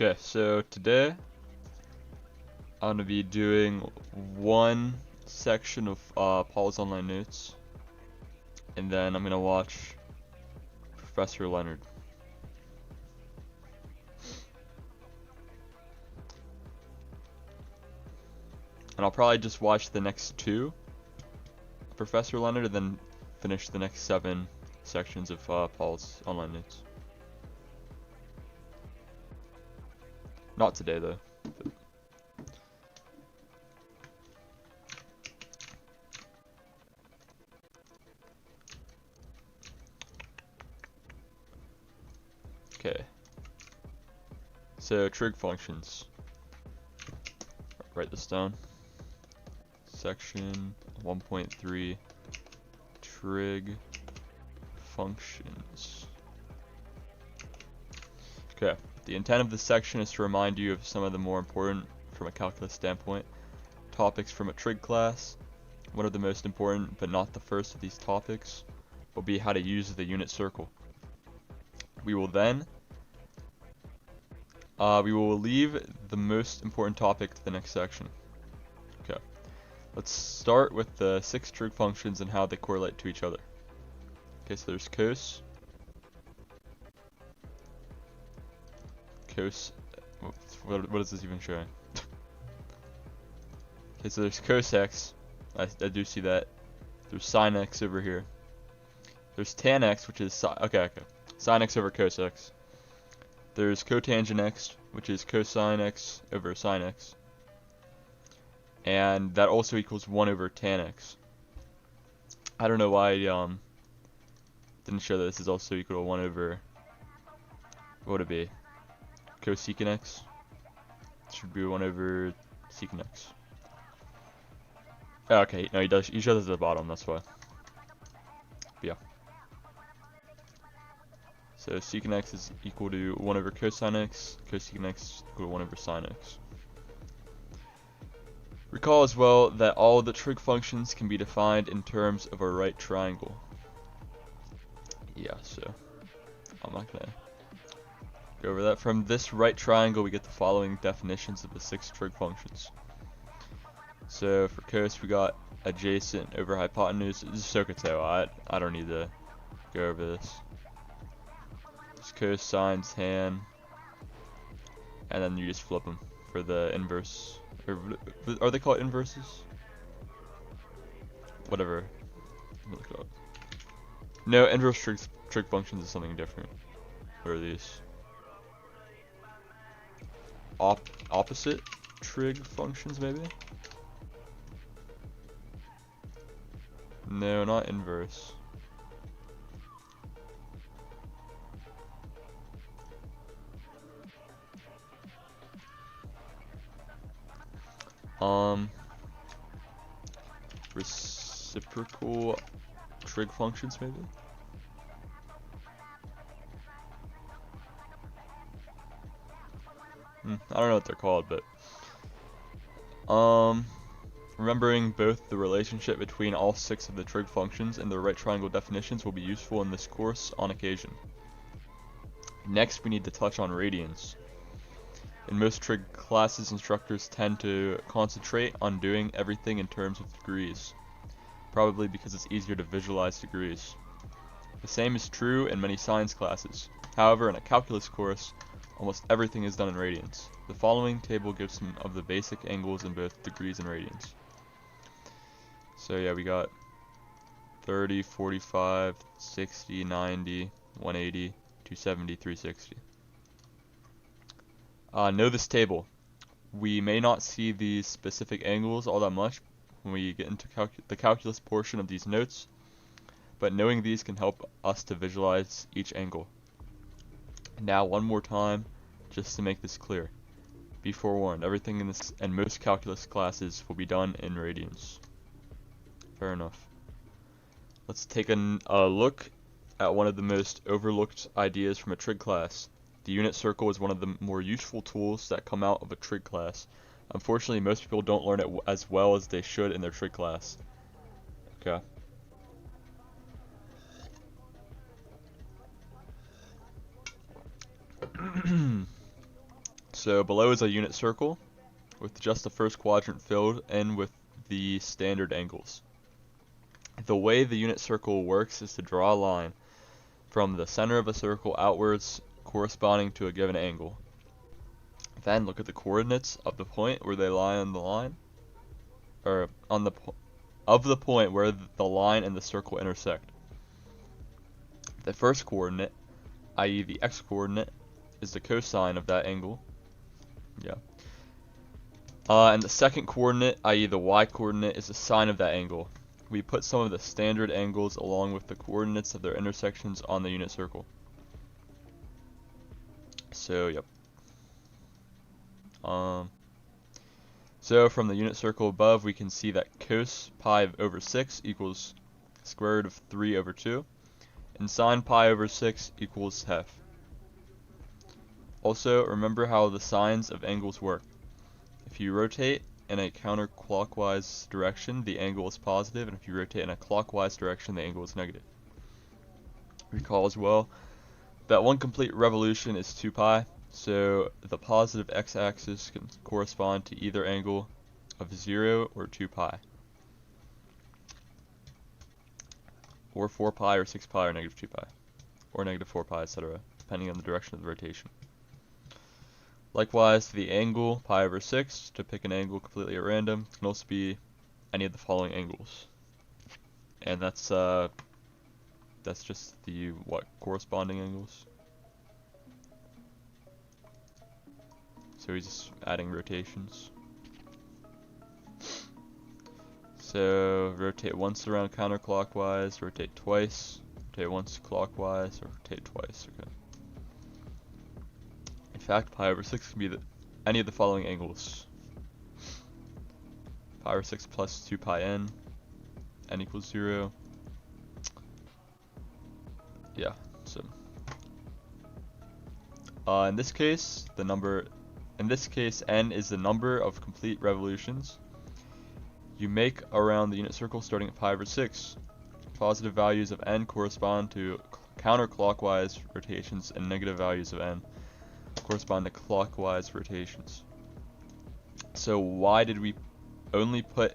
Okay, so today I'm gonna be doing one section of Paul's Online Notes, and then I'm gonna watch Professor Leonard. And I'll probably just watch the next two, Professor Leonard, and then finish the next 7 sections of Paul's Online Notes. Not today, though. Okay. So, trig functions. Write this down. Section 1.3 trig functions. Okay, the intent of this section is to remind you of some of the more important, from a calculus standpoint, topics from a trig class. One of the most important, but not the first of these topics, will be how to use the unit circle. We will then leave the most important topic to the next section. Okay, let's start with the 6 trig functions and how they correlate to each other. Okay, so there's cos. What is this even showing? Okay, so there's cos x. I do see that. There's sin x over here. There's tan x, which is okay. Sin x over cos x. There's cotangent x, which is cosine x over sin x. And that also equals 1 over tan x. I don't know why I didn't show that this is also equal to 1 over, what would it be? Cosecant x? It should be 1 over secant x. Oh, okay, no, he shows it at the bottom, that's why. But yeah. So secant x is equal to 1 over cosine x, cosecant x is equal to 1 over sin x. Recall as well that all the trig functions can be defined in terms of a right triangle. Yeah, so I'm not gonna go over that. From this right triangle we get the following definitions of the 6 trig functions. So for cos we got adjacent over hypotenuse. This is SOHCAHTOA. I don't need to go over this. It's cosine, tan, and then you just flip them for the inverse. Or, are they called inverses? Whatever. Look it up. No, inverse trig functions is something different. What are these? Opposite trig functions, maybe? No, not inverse. Reciprocal trig functions, maybe? I don't know what they're called, but remembering both the relationship between all 6 of the trig functions and their right triangle definitions will be useful in this course on occasion. Next, we need to touch on radians. In most trig classes, instructors tend to concentrate on doing everything in terms of degrees, probably because it's easier to visualize degrees. The same is true in many science classes. However, in a calculus course, almost everything is done in radians. The following table gives some of the basic angles in both degrees and radians. So yeah, we got 30, 45, 60, 90, 180, 270, 360. Know this table. We may not see these specific angles all that much when we get into the calculus portion of these notes, but knowing these can help us to visualize each angle. Now, one more time, just to make this clear. Be forewarned, everything in this and most calculus classes will be done in radians. Fair enough. Let's take a look at one of the most overlooked ideas from a trig class. The unit circle is one of the more useful tools that come out of a trig class. Unfortunately, most people don't learn it as well as they should in their trig class. Okay. So below is a unit circle with just the first quadrant filled and with the standard angles. The way the unit circle works is to draw a line from the center of a circle outwards corresponding to a given angle. Then look at the coordinates of the point where they lie on the line, or on the of the point where the line and the circle intersect. The first coordinate, i.e. the x-coordinate, is the cosine of that angle. Yeah. And the second coordinate, i.e. the y-coordinate, is the sine of that angle. We put some of the standard angles along with the coordinates of their intersections on the unit circle. So, yep. So from the unit circle above, we can see that cos pi over 6 equals square root of 3 over 2, and sine pi over 6 equals half. Also, remember how the sines of angles work. If you rotate in a counterclockwise direction, the angle is positive, and if you rotate in a clockwise direction, the angle is negative. Recall as well that one complete revolution is 2 pi, so the positive x-axis can correspond to either angle of 0 or 2 pi, or 4 pi or 6 pi or negative 2 pi, or negative 4 pi, etc., depending on the direction of the rotation. Likewise, the angle pi over 6, to pick an angle completely at random, can also be any of the following angles. And that's just the corresponding angles. So he's just adding rotations. So rotate once around counterclockwise, rotate twice, rotate once clockwise, or rotate twice. Okay. In fact, pi over 6 can be any of the following angles. Pi over 6 plus 2 pi n equals 0. Yeah, so in this case, n is the number of complete revolutions you make around the unit circle starting at pi over 6. Positive values of n correspond to counterclockwise rotations, and negative values of n correspond to clockwise rotations. So why did we only put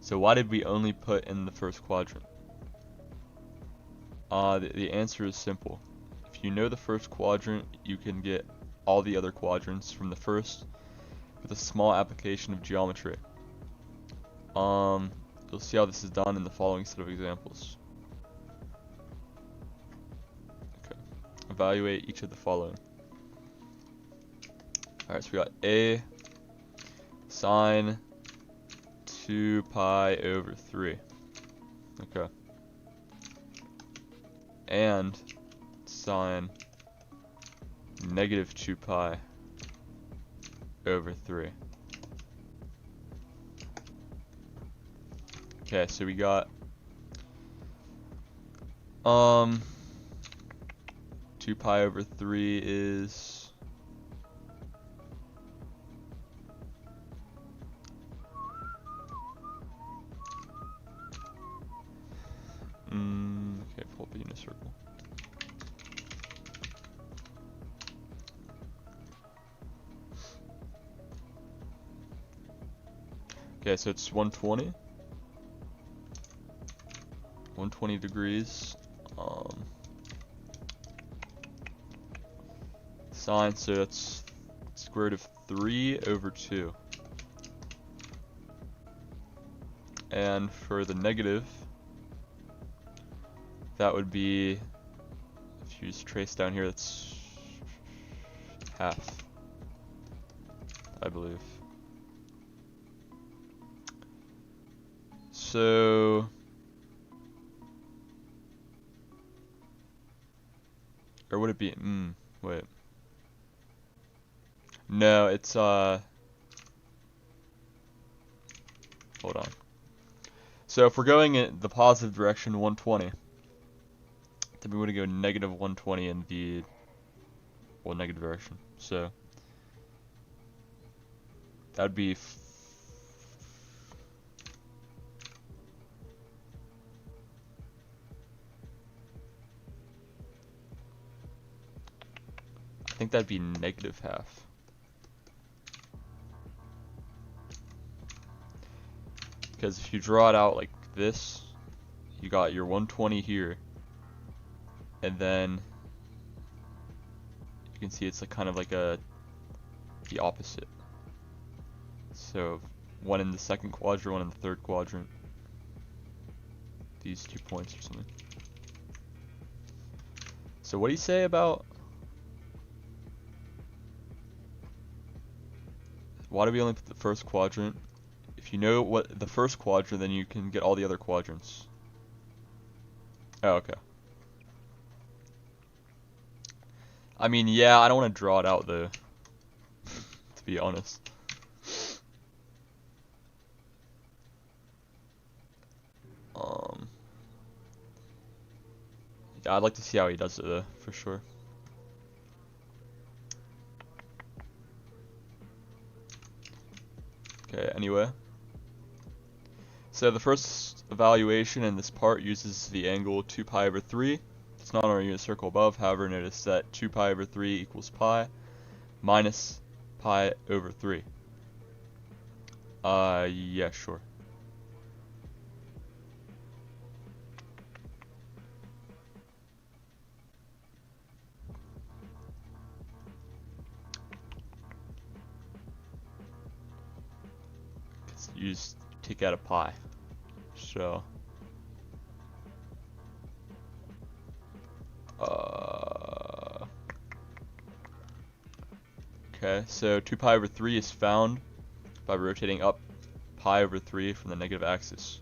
in the first quadrant? The answer is simple. If you know the first quadrant, you can get all the other quadrants from the first with a small application of geometry. You'll see how this is done in the following set of examples. Okay. Evaluate each of the following. Alright, so we got a sine 2 pi over 3. Okay. And sine negative 2 pi over 3. Okay, so we got 2 pi over 3 is okay, pull up a unit circle. Okay, so it's 120. 120 degrees. Sine, so that's square root of 3 over 2. And for the negative, that would be, if you just trace down here, that's half, I believe. So, or would it be, wait. No, it's, hold on. So if we're going in the positive direction, 120, then we want to go negative 120 in the, negative direction. So that'd be I think that'd be negative half. Because if you draw it out like this, you got your 120 here, and then you can see it's like kind of like the opposite. So one in the second quadrant, one in the third quadrant. These 2 points or something. So what do you say about, why do we only put the first quadrant? If you know what the first quadrant, then you can get all the other quadrants. Oh, okay. I mean, yeah, I don't want to draw it out though, to be honest. Yeah, I'd like to see how he does it though, for sure. Okay, anyway. So the first evaluation in this part uses the angle 2 pi over 3. It's not on our unit circle above, however, notice that 2 pi over 3 equals pi minus pi over 3. Yeah, sure. You just take out a pi. So okay, so 2 pi over 3 is found by rotating up pi over 3 from the negative axis.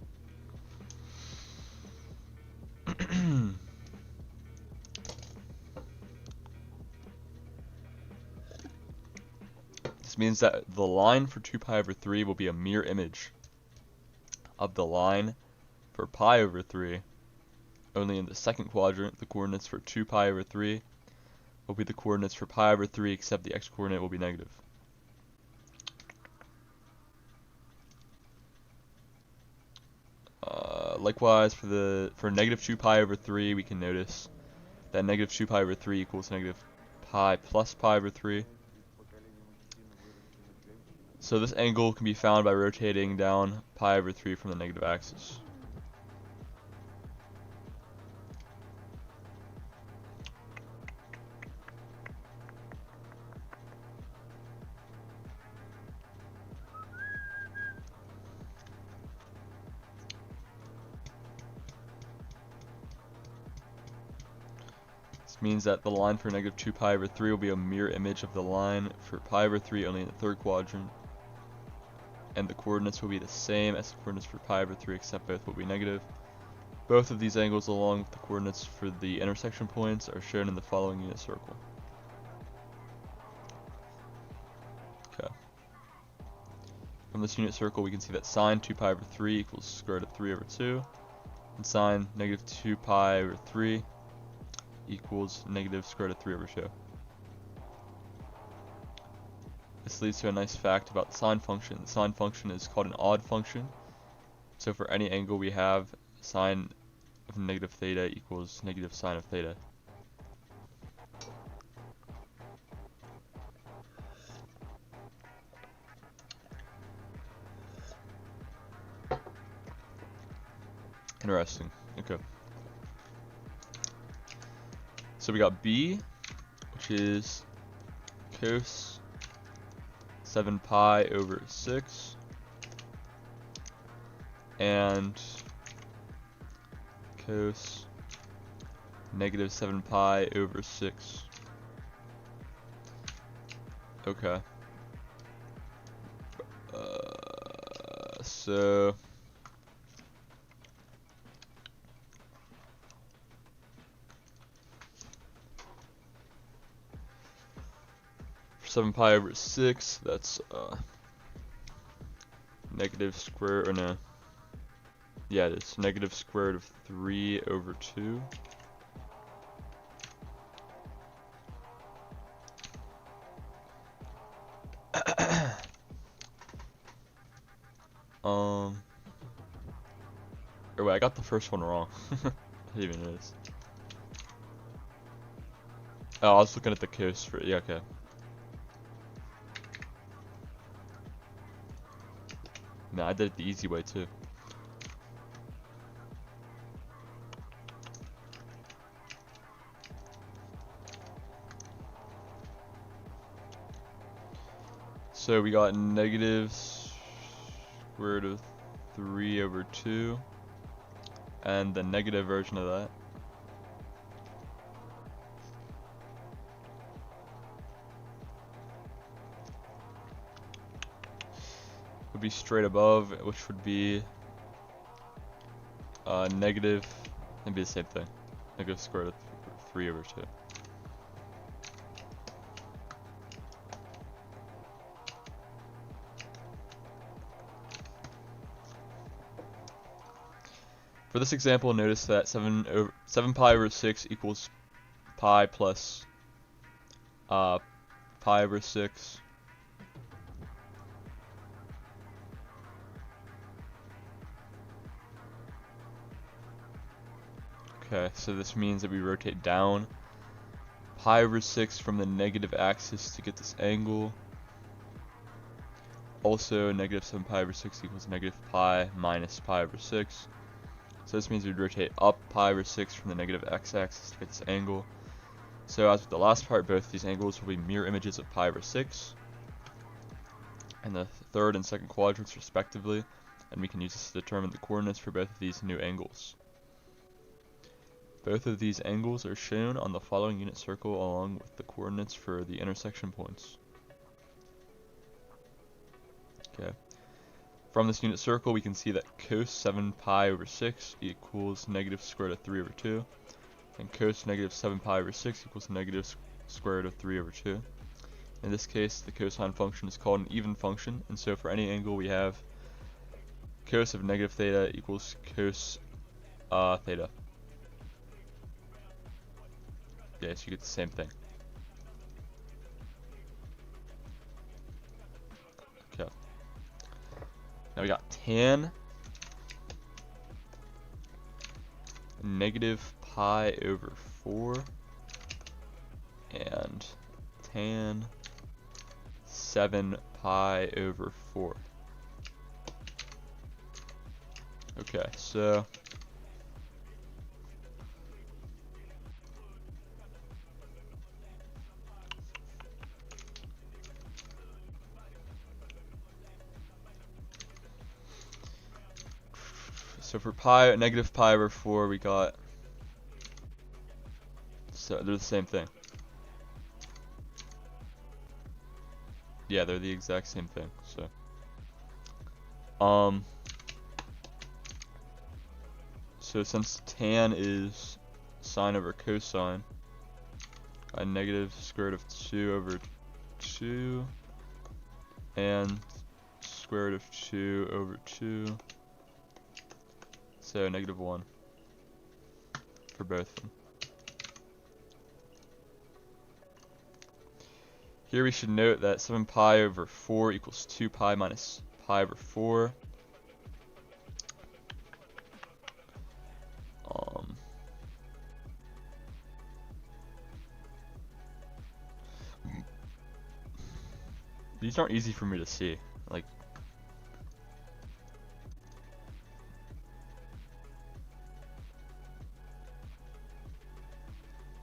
This means that the line for 2 pi over 3 will be a mirror image of the line for pi over 3. Only in the second quadrant, the coordinates for 2 pi over 3 will be the coordinates for pi over 3, except the x-coordinate will be negative. Likewise, for negative 2 pi over 3, we can notice that negative 2 pi over 3 equals negative pi plus pi over 3. So this angle can be found by rotating down pi over 3 from the negative axis. This means that the line for negative 2 pi over 3 will be a mirror image of the line for pi over 3 only in the third quadrant. And the coordinates will be the same as the coordinates for pi over 3, except both will be negative. Both of these angles along with the coordinates for the intersection points are shown in the following unit circle. Okay. From this unit circle we can see that sine 2 pi over 3 equals square root of 3 over 2, and sine negative 2 pi over 3 equals negative square root of 3 over 2. This leads to a nice fact about the sine function. The sine function is called an odd function. So for any angle we have, sine of negative theta equals negative sine of theta. Interesting. Okay. So we got B, which is cos 7 pi over 6, and cos negative 7 pi over 6. Okay. So for 7 pi over 6, that's negative square, or no, yeah, it's negative square root of 3 over 2. Or wait, I got the first one wrong. I didn't even notice. Oh, I was looking at the cos for, yeah, okay. No, I did it the easy way too. So we got negative square root of 3 over 2, and the negative version of that. Would be straight above, which would be negative, it'd be the same thing, negative square root of 3 over 2. For this example, notice that 7 pi over 6 equals pi plus pi over 6. Okay, so this means that we rotate down pi over 6 from the negative axis to get this angle. Also, negative 7 pi over 6 equals negative pi minus pi over 6. So this means we'd rotate up pi over 6 from the negative x-axis to get this angle. So as with the last part, both these angles will be mirror images of pi over 6 and the third and second quadrants respectively, and we can use this to determine the coordinates for both of these new angles. Both of these angles are shown on the following unit circle along with the coordinates for the intersection points. Okay. From this unit circle, we can see that cos 7 pi over 6 equals negative square root of 3 over 2, and cos negative 7 pi over 6 equals negative square root of 3 over 2. In this case, the cosine function is called an even function, and so for any angle we have cos of negative theta equals cos theta. Yeah, so you get the same thing. Okay. Now we got tan negative pi over 4 and tan 7 pi over 4. Okay, so for negative pi over 4, we got, so they're the same thing. Yeah, they're the exact same thing. So since tan is sine over cosine, a negative square root of 2 over 2 and square root of 2 over 2. So negative 1 for both of them. Here we should note that 7 pi over 4 equals 2 pi minus pi over 4. These aren't easy for me to see. Like,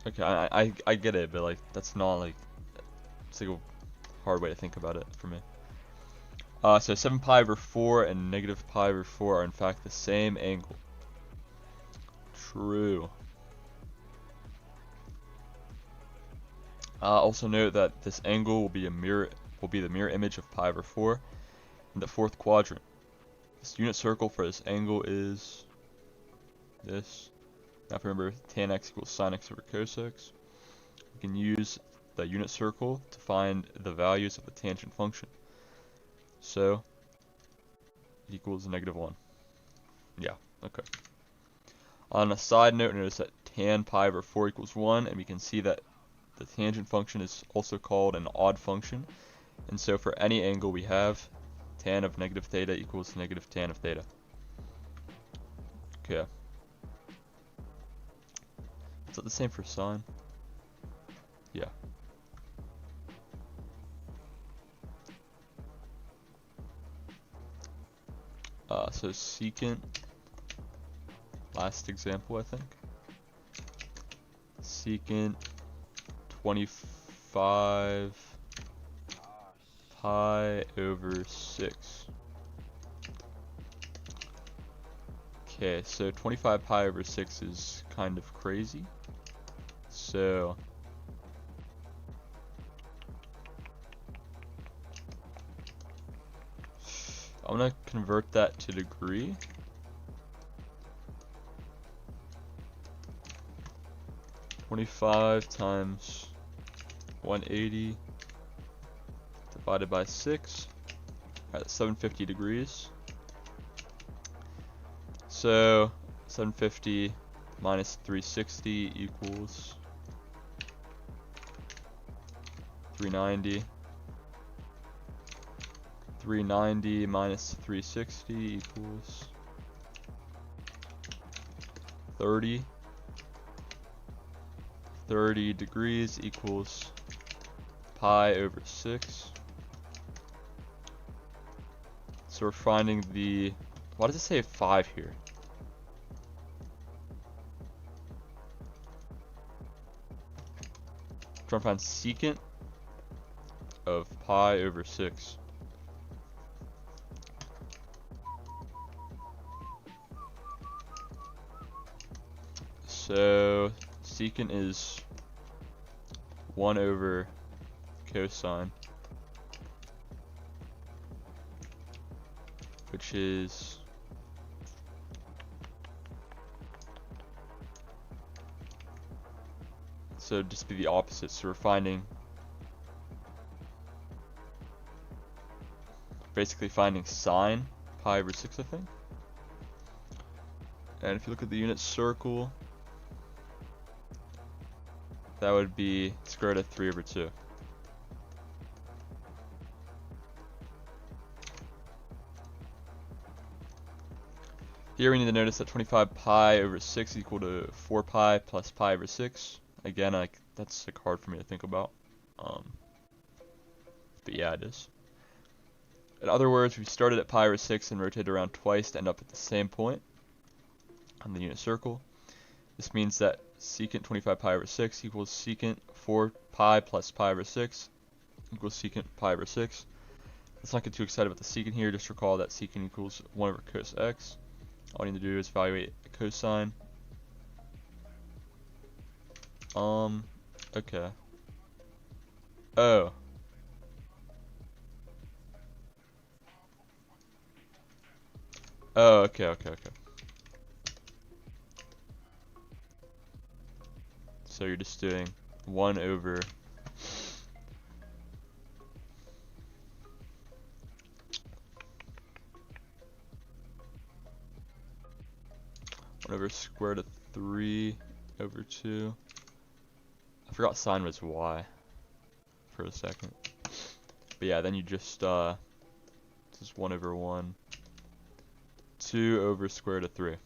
okay, I get it, but like that's not like, it's like a hard way to think about it for me. So 7 pi over 4 and negative pi over 4 are in fact the same angle. True. Also note that this angle will be the mirror image of pi over 4 in the fourth quadrant. This unit circle for this angle is this. Now if you remember, tan x equals sine x over cos x, we can use the unit circle to find the values of the tangent function. So it equals negative 1. Yeah, okay. On a side note, notice that tan pi over 4 equals 1, and we can see that the tangent function is also called an odd function. And so for any angle we have, tan of negative theta equals negative tan of theta. Okay. Is that the same for sine? Yeah. So secant, last example I think. Secant 25 pi over 6. Okay, so 25 pi over 6 is kind of crazy. So I'm gonna convert that to degree. (25 times 180 divided by 6). Alright, 750 degrees. So 750 minus 360 equals 390. 390 minus 360 equals 30. 30 degrees equals pi over 6. So we're finding the, why does it say 5 here? I'm trying to find secant of pi over 6. So secant is 1 over cosine, which is so just be the opposite. So we're finding, basically finding sine pi over 6, I think. And if you look at the unit circle, that would be square root of 3 over 2. Here we need to notice that 25 pi over 6 is equal to 4 pi plus pi over 6. Again, that's like hard for me to think about. But yeah, it is. In other words, we started at pi over 6 and rotated around twice to end up at the same point on the unit circle. This means that secant 25 pi over 6 equals secant 4 pi plus pi over 6 equals secant pi over 6. Let's not get too excited about the secant here. Just recall that secant equals 1 over cos x. All you need to do is evaluate the cosine. Okay. Oh. Oh, okay. So you're just doing 1 over square root of 3 over 2. I forgot sine was y for a second. But yeah, then you just this is 1 over 1. 2 over square root of 3.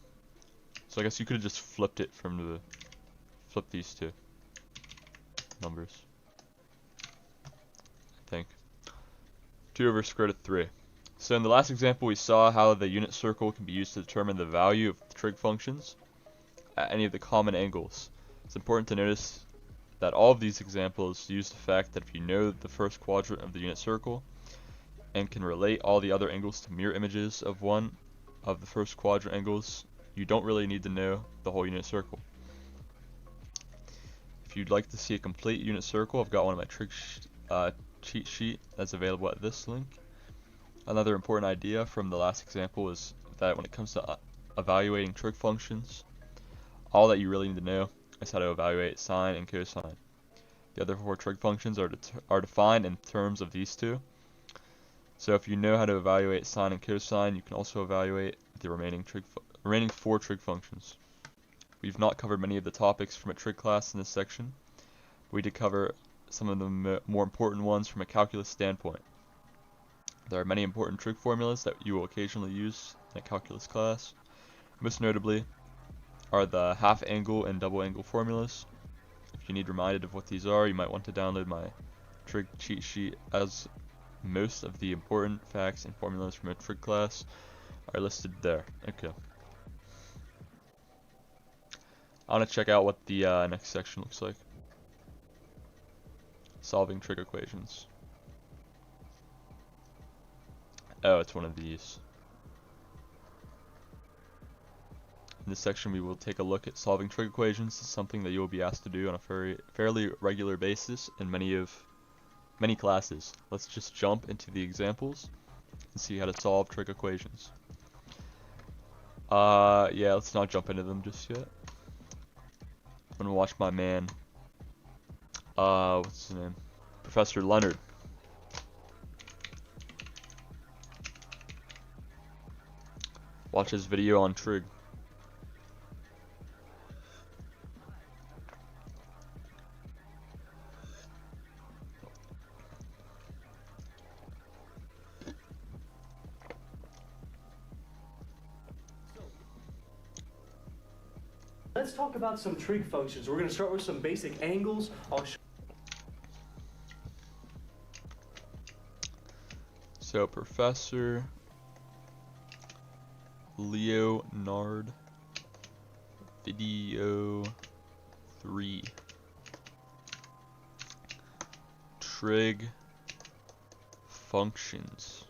So I guess you could have just flipped it from the, flip these two numbers, I think. 2 over square root of 3. So in the last example we saw how the unit circle can be used to determine the value of trig functions at any of the common angles. It's important to notice that all of these examples use the fact that if you know the first quadrant of the unit circle and can relate all the other angles to mirror images of one of the first quadrant angles, you don't really need to know the whole unit circle. If you'd like to see a complete unit circle, I've got one of my trig cheat sheet that's available at this link. Another important idea from the last example is that when it comes to evaluating trig functions, all that you really need to know is how to evaluate sine and cosine. The other 4 trig functions are defined in terms of these two. So if you know how to evaluate sine and cosine, you can also evaluate the remaining 4 trig functions. We've not covered many of the topics from a trig class in this section. We did cover some of the more important ones from a calculus standpoint. There are many important trig formulas that you will occasionally use in a calculus class. Most notably are the half angle and double angle formulas. If you need reminded of what these are, you might want to download my trig cheat sheet, as most of the important facts and formulas from a trig class are listed there. Okay. I want to check out what the next section looks like. Solving trig equations. Oh, it's one of these. In this section, we will take a look at solving trig equations, something that you will be asked to do on a fairly regular basis in many classes. Let's just jump into the examples and see how to solve trig equations. Yeah, let's not jump into them just yet. I'm gonna watch my man, what's his name? Professor Leonard. Watch his video on trig. Let's talk about some trig functions. We're going to start with some basic angles. So Professor Leonard, video 3, trig functions.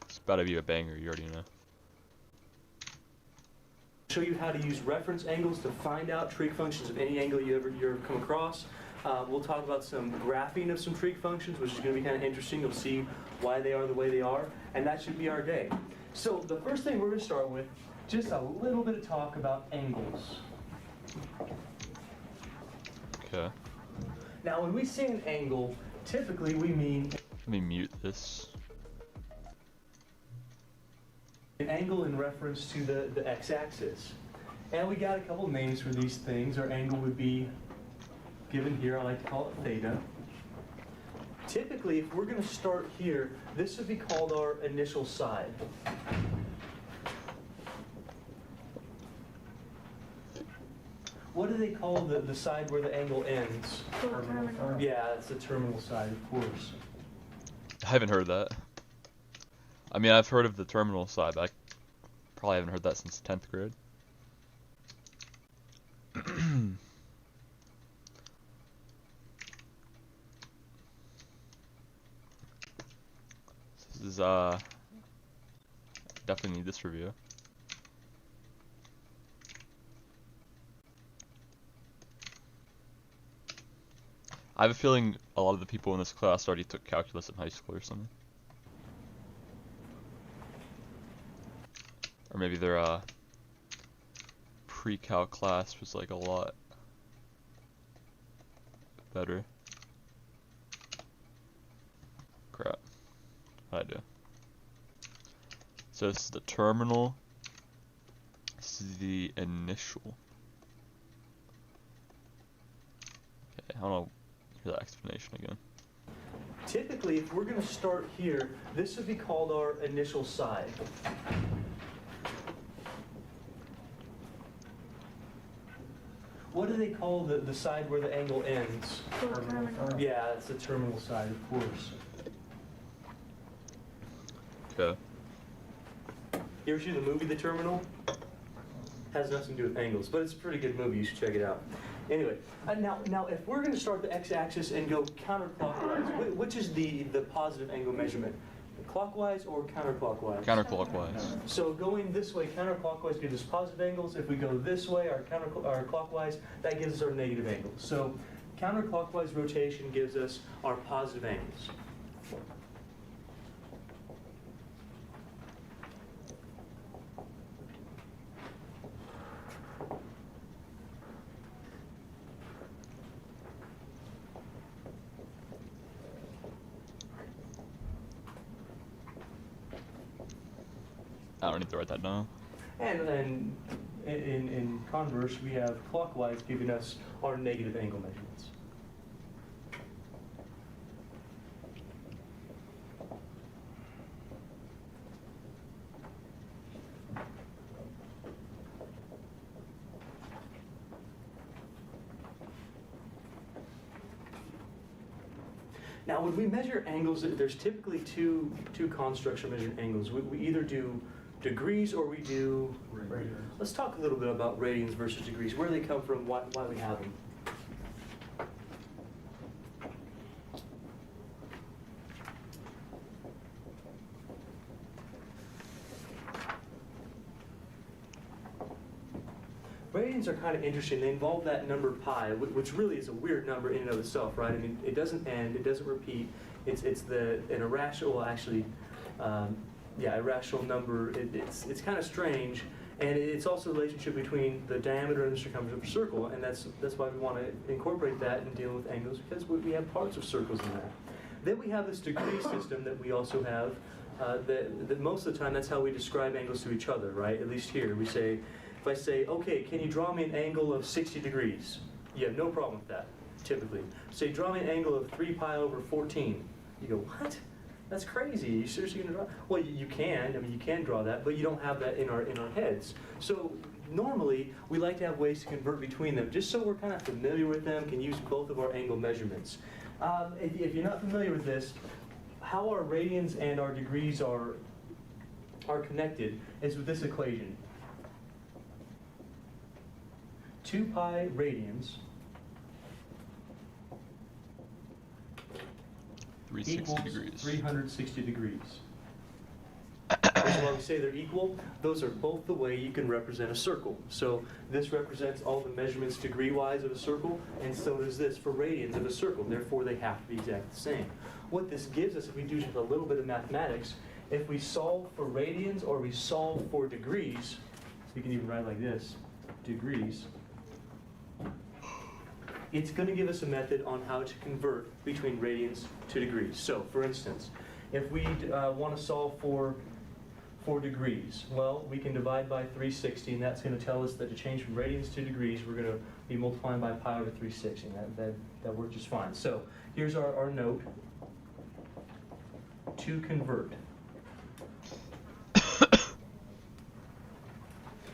It's about to be a banger, you already know. Show you how to use reference angles to find out trig functions of any angle you ever come across. We'll talk about some graphing of some trig functions, which is going to be kind of interesting. You'll see why they are the way they are, and that should be our day. So the first thing we're going to start with, just a little bit of talk about angles. Okay. Now when we say an angle, typically we mean Let me mute this. an angle in reference to the x-axis. And we got a couple names for these things. Our angle would be given here. I like to call it theta. Typically, if we're going to start here, this would be called our initial side. What do they call the side where the angle ends? Terminal. Yeah, it's the terminal side, of course. I haven't heard that. I mean, I've heard of the terminal side, but I probably haven't heard that since 10th grade. This is, definitely need this review. I have a feeling a lot of the people in this class already took calculus in high school or something. Or maybe their pre-calc class was like a lot better. Crap. I do. So this is the terminal. This is the initial. Okay, I don't know. Hear that explanation again. Typically, if we're going to start here, this would be called our initial side. What do they call the side where the angle ends? Terminal. Yeah, it's the terminal side, of course. Okay. You ever see the movie The Terminal? Has nothing to do with angles, but it's a pretty good movie. You should check it out. Anyway, now if we're going to start the x-axis and go counterclockwise, which is the positive angle measurement? Clockwise or counterclockwise? Counterclockwise. So going this way, counterclockwise gives us positive angles. If we go this way, our clockwise, that gives us our negative angles. So counterclockwise rotation gives us our positive angles. I don't need to write that down. And in converse, we have clockwise giving us our negative angle measurements. Now, when we measure angles, there's typically two constructs for measuring angles. We either do degrees or we do radians. Let's talk a little bit about radians versus degrees. Where they come from, why we have them. are kind of interesting. They involve that number pi, which really is a weird number in and of itself, right? I mean, it doesn't end, it doesn't repeat. It's an irrational, well, actually, irrational number. It's kind of strange, and it's also the relationship between the diameter and the circumference of a circle, and that's why we want to incorporate that in dealing with angles, because we have parts of circles in that. Then we have this degree system that we also have. That most of the time, that's how we describe angles to each other, right? At least here, we say, if I say, okay, can you draw me an angle of 60 degrees? You have no problem with that, typically. Say, draw me an angle of 3 pi over 14. You go, what? That's crazy. Are you seriously going to draw? Well, you can. I mean, you can draw that, but you don't have that in our heads. So normally, we like to have ways to convert between them, just so we're kind of familiar with them, can use both of our angle measurements. If you're not familiar with this, how our radians and our degrees are connected is with this equation. 2 pi radians 360 degrees. 360 degrees. So when we say they're equal, those are both the way you can represent a circle. So this represents all the measurements degree-wise of a circle, and so does this for radians of a circle. Therefore, they have to be exactly the same. What this gives us, if we do just a little bit of mathematics, if we solve for radians or we solve for degrees, we can even write like this, degrees, it's going to give us a method on how to convert between radians to degrees. So, for instance, if we want to solve for degrees, well, we can divide by 360, and that's going to tell us that to change from radians to degrees, we're going to be multiplying by pi over 360. And that works just fine. So, here's our note. To convert.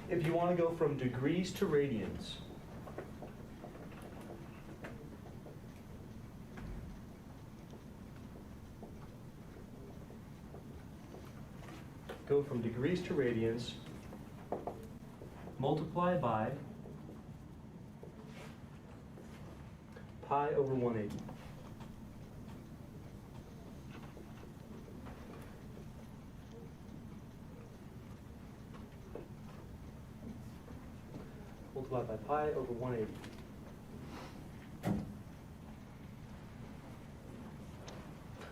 If you want to go from degrees to radians, go from degrees to radians, multiply by pi over 180. Multiplied by pi over 180.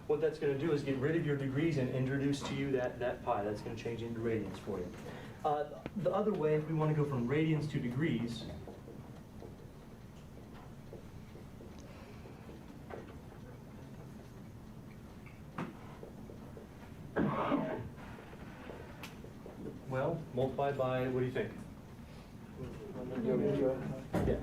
What that's going to do is get rid of your degrees and introduce to you that pi. That's going to change into radians for you. The other way, if we want to go from radians to degrees, well, multiply by, what do you think? Yeah.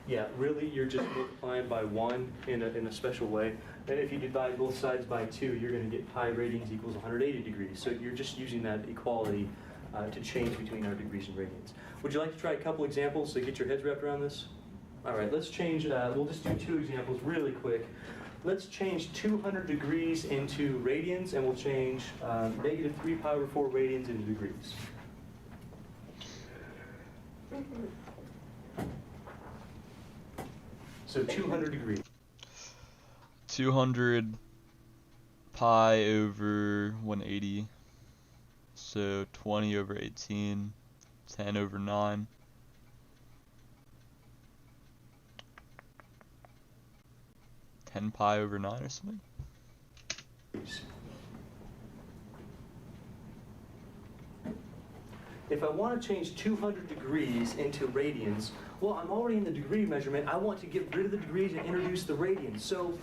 Yeah, really, you're just multiplying by 1 in a special way. And if you divide both sides by 2, you're going to get pi radians equals 180 degrees. So you're just using that equality to change between our degrees and radians. Would you like to try a couple examples to get your heads wrapped around this? All right, let's change, we'll just do 2 examples really quick. Let's change 200 degrees into radians, and we'll change negative 3 pi over 4 radians into degrees. So 200 degrees. 200 pi over 180. So 20 over 18. 10 over 9. 10 pi over 9 or something? If I want to change 200 degrees into radians, well, I'm already in the degree measurement. I want to get rid of the degrees and introduce the radians. So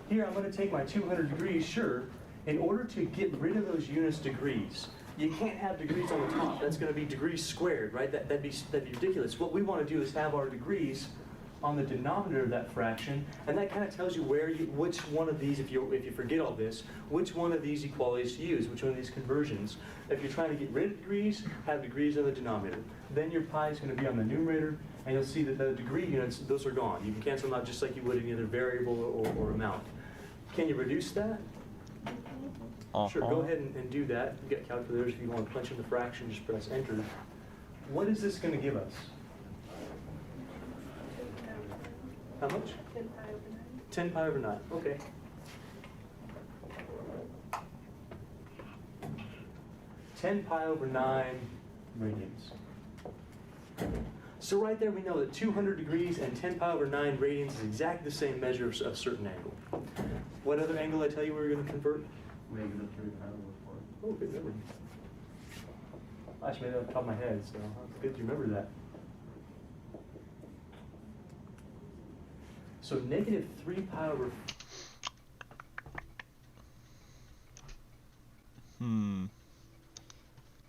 here I'm going to take my 200 degrees, sure. In order to get rid of those units degrees, you can't have degrees on the top. That's going to be degrees squared, right? That'd be ridiculous. What we want to do is have our degrees on the denominator of that fraction, and that kind of tells you which one of these, if you forget all this, which one of these equalities to use, which one of these conversions. If you're trying to get rid of degrees, have degrees on the denominator. Then your pi is going to be on the numerator, and you'll see that the degree units, those are gone. You can cancel them out just like you would any other variable or amount. Can you reduce that? Sure, go ahead and do that. You've got calculators. If you want to punch in the fraction, just press enter. What is this going to give us? How much? 10 pi over 9. 10 pi over 9, okay. Ten pi over 9 radians. So right there we know that 200 degrees and 10 pi over 9 radians is exactly the same measure of a certain angle. What other angle did I tell you we were going to convert? Negative 3 pi over 4. Oh, good memory. I actually made that off the top of my head, so it's good to remember that. So negative 3 pi over...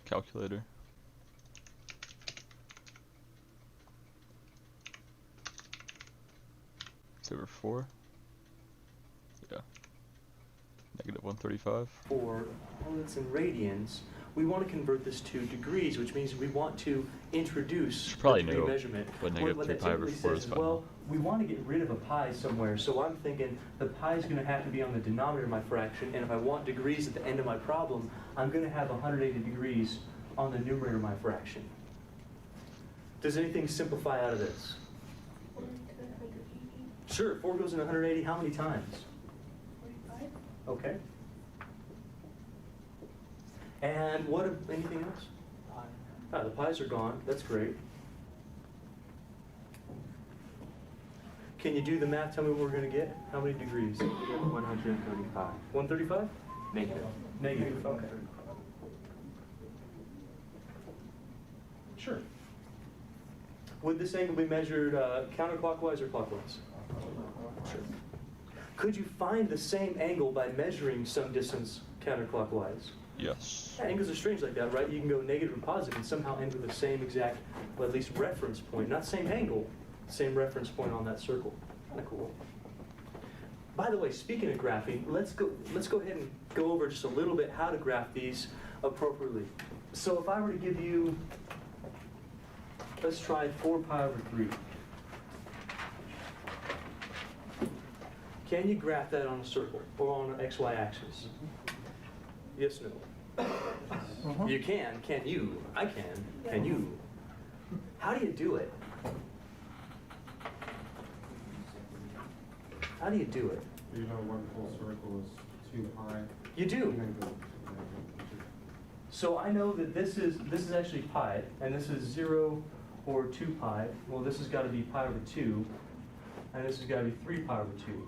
Calculator. It's over 4. Yeah. Negative 135. For all that's in radians, we want to convert this to degrees, which means we want to introduce Should probably the degree know measurement. what negative What 3 that pi over typically 4 says is. well, we want to get rid of a pi somewhere, so I'm thinking the pi is going to have to be on the denominator of my fraction, and if I want degrees at the end of my problem, I'm going to have 180 degrees on the numerator of my fraction. Does anything simplify out of this? 4 to 180. Sure, 4 goes into 180 how many times? 45. Okay. And what, anything else? The pi's are gone, that's great. Can you do the math, tell me what we're gonna get? How many degrees? 135. 135? Negative. Negative, okay. Sure. Would this angle be measured counterclockwise or clockwise? Sure. Could you find the same angle by measuring some distance counterclockwise? Yes. Yeah, angles are strange like that, right? You can go negative and positive and somehow end with the same exact, well, at least reference point. Not same angle, same reference point on that circle. Kind of cool. By the way, speaking of graphing, let's go ahead and go over just a little bit how to graph these appropriately. So if I were to give you, let's try 4 pi over 3. Can you graph that on a circle or on an XY axis? Yes, no. You can you? I can you? How do you do it? How do you do it? You know one full circle is 2 pi. You do. So I know that this is actually pi, and this is 0 or 2 pi. Well, this has got to be pi over 2, and this has got to be 3 pi over 2.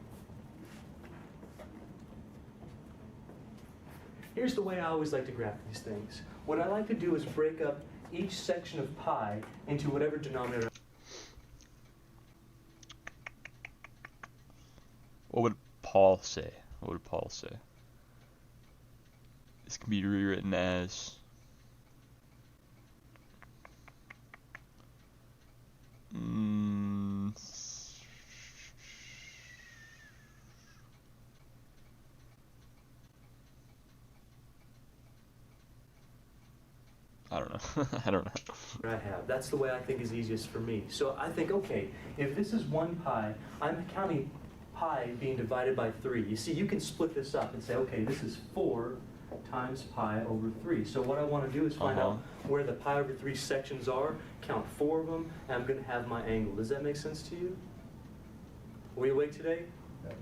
Here's the way I always like to graph these things. What I like to do is break up each section of pi into whatever denominator. What would Paul say? What would Paul say? This can be rewritten as I don't know. I don't know. I have. That's the way I think is easiest for me. So I think, okay, if this is 1 pi, I'm counting pi being divided by 3. You see, you can split this up and say, okay, this is 4 times pi over 3. So what I want to do is find out where the pi over 3 sections are, count 4 of them, and I'm going to have my angle. Does that make sense to you? Are we awake today?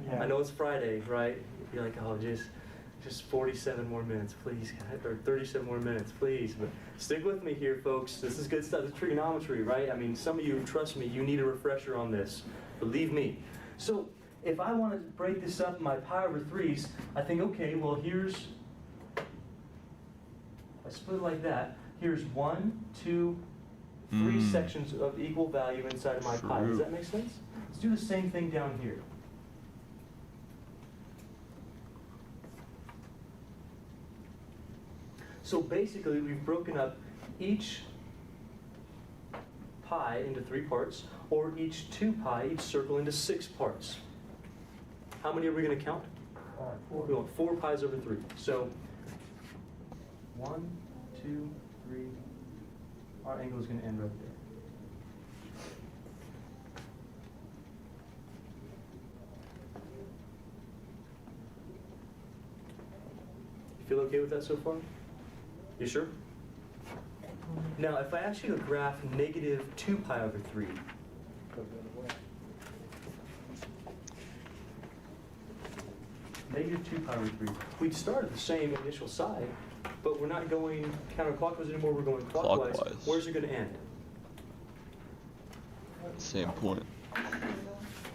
Yeah. I know it's Friday, right? You're like, oh, just 47 more minutes, please, or 37 more minutes, please. But stick with me here, folks. This is good stuff. It's trigonometry, right? I mean, some of you, trust me, you need a refresher on this. Believe me. So if I want to break this up in my pi over 3s, I think, okay, well, here's, I split it like that. Here's 1, 2, 3 sections of equal value inside of my pi. Does that make sense? Let's do the same thing down here. So basically, we've broken up each pi into 3 parts, or each 2 pi, each circle, into 6 parts. How many are we going to count? 4. We want 4 pi's over 3. So 1, 2, 3. Our angle is going to end right there. You feel okay with that so far? You sure? Now, if I ask you to graph negative 2 pi over 3, negative 2 pi over 3. We'd start at the same initial side, but we're not going counterclockwise anymore, we're going clockwise. Clockwise. Where's it going to end? Same point.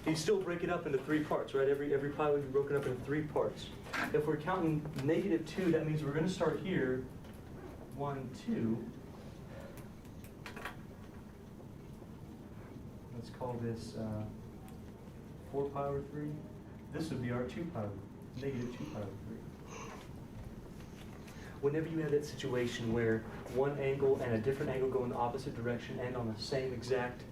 You still break it up into 3 parts, right? Every pi would be broken up into 3 parts. If we're counting negative 2, that means we're going to start here, 1, 2. Let's call this 4 pi over 3. This would be our 2 pi over, negative 2 pi over 3. Whenever you have that situation where one angle and a different angle go in the opposite direction and on the same exact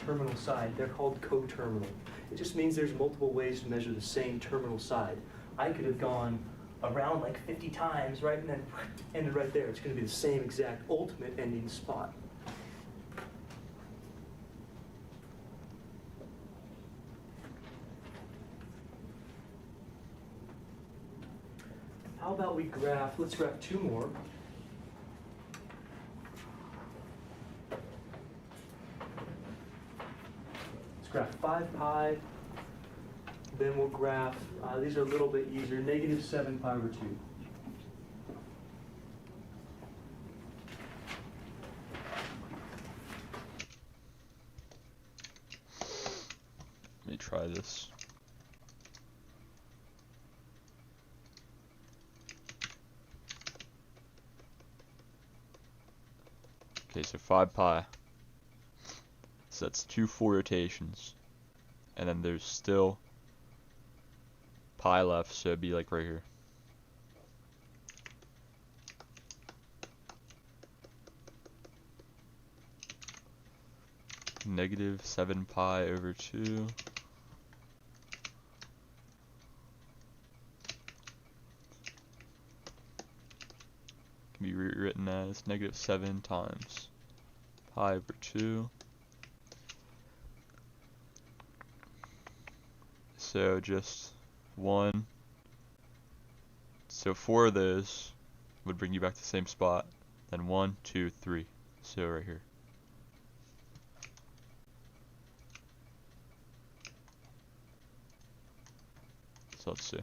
terminal side, they're called coterminal. It just means there's multiple ways to measure the same terminal side. I could have gone around like 50 times, right, and then ended right there. It's going to be the same exact ultimate ending spot. How about let's graph 2 more. Let's graph 5 pi, then we'll graph, these are a little bit easier, negative 7 pi over 2. Let me try this. Okay, so 5 pi. So that's 2 full rotations. And then there's still pi left, so it'd be like right here. Negative 7 pi over 2. Can be rewritten as negative 7 times pi over 2. So just 1. So 4 of those would bring you back to the same spot. Then 1, 2, 3. So right here. So let's see.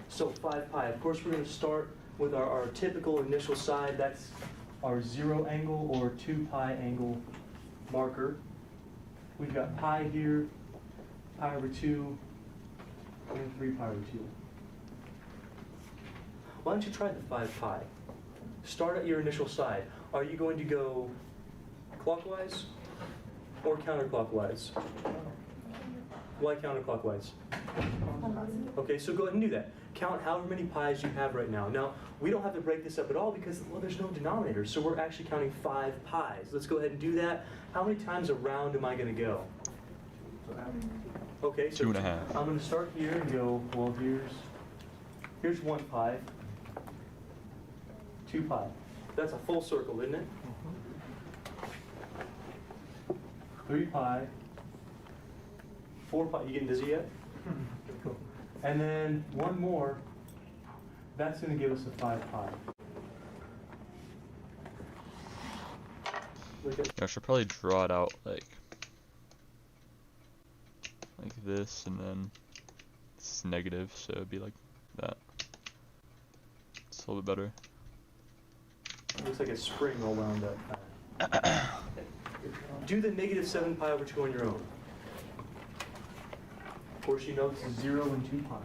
So 5 pi, of course we're going to start with our typical initial side. That's our 0 angle or 2 pi angle marker. We've got pi here, pi over 2, and 3 pi over 2. Why don't you try the 5 pi? Start at your initial side. Are you going to go clockwise or counterclockwise? Why counterclockwise? Okay, so go ahead and do that. Count however many pi's you have right now. Now, we don't have to break this up at all because, well, there's no denominator, so we're actually counting 5 pi's. Let's go ahead and do that. How many times around am I going to go? Okay, so 2.5. I'm going to start here and go, well, here's 1 pi, 2 pi. That's a full circle, isn't it? 3 pi, 4 pi. You getting dizzy yet? And then one more. That's going to give us a 5 pi. Look at I should probably draw it out like this, and then it's negative, so it'd be like that. It's a little bit better. it looks like a spring all wound up. Do the negative 7 pi over 2 on your own. Of course, you know this is 0 and 2 pi.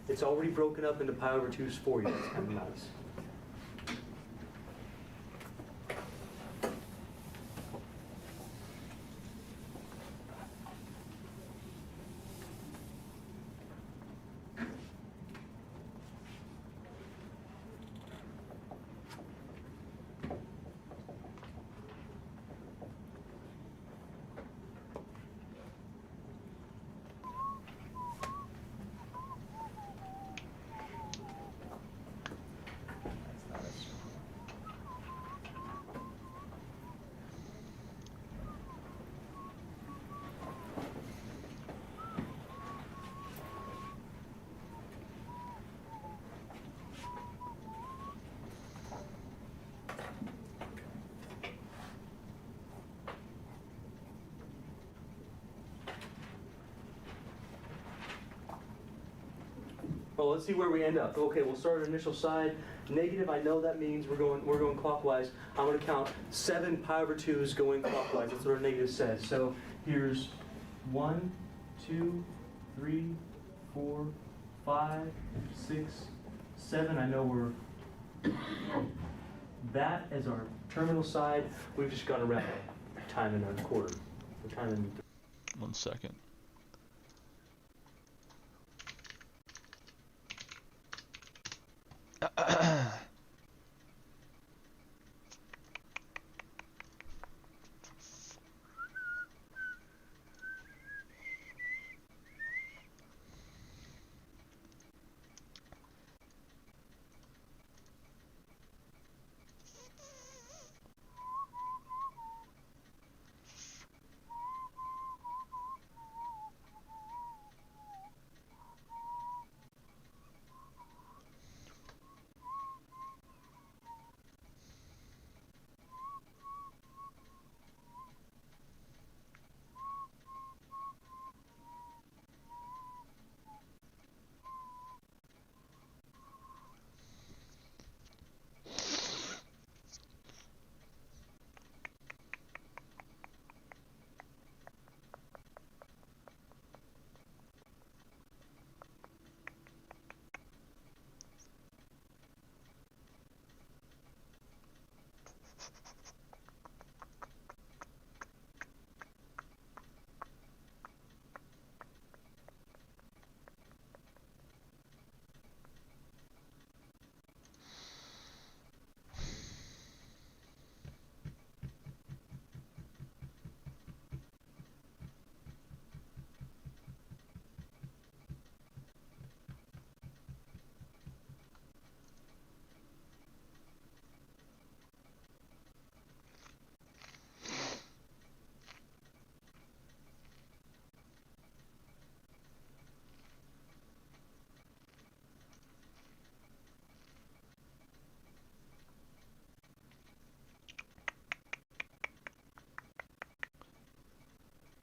It's already broken up into pi over 2's for you. That's kind of nice. Well, let's see where we end up. Okay, we'll start at initial side. Negative, I know that means we're going clockwise. I'm going to count 7 pi/2's going clockwise. That's what our negative says. So here's 1, 2, 3, 4, 5, 6, 7. I know we're that as our terminal side. We've just gone around time in a quarter. We're time in 1 second.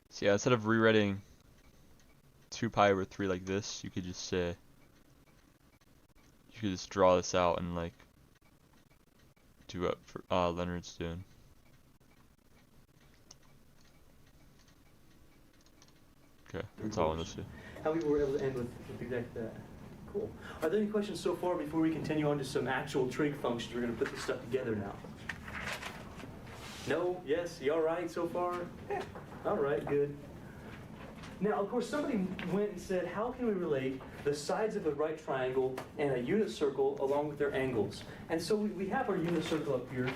So yeah, instead of rewriting 2 pi/3 like this, you could just say, you could just draw this out and like do what Leonard's doing. Okay, that's all I want to see. how we were able to end with exactly that. Cool. Are there any questions so far before we continue on to some actual trig functions? We're going to put this stuff together now. No? Yes? You all right so far? Yeah. All right, good. Now, of course, somebody went and said, how can we relate the sides of a right triangle and a unit circle along with their angles? And so we have our unit circle up here.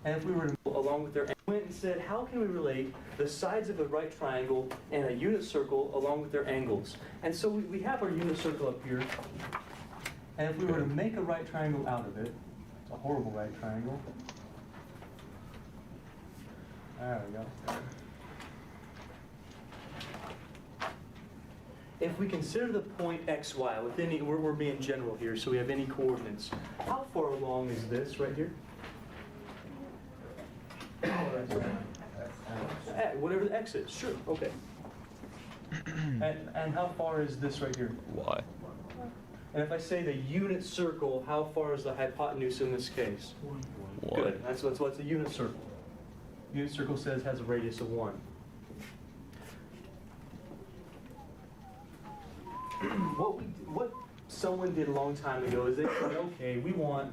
And if we were to along with their went and said, how can we relate the sides of a right triangle and a unit circle along with their angles? And so we have our unit circle up here. And if we were to make a right triangle out of it, it's a horrible right triangle. There we go. If we consider the point xy with any, we're being general here, so we have any coordinates. How far along is this right here? Whatever the x is, sure, okay. And how far is this right here? Y. And if I say the unit circle, how far is the hypotenuse in this case? Y. Good, that's what's a unit circle. Unit circle says has a radius of 1. What someone did a long time ago is they said, okay, we want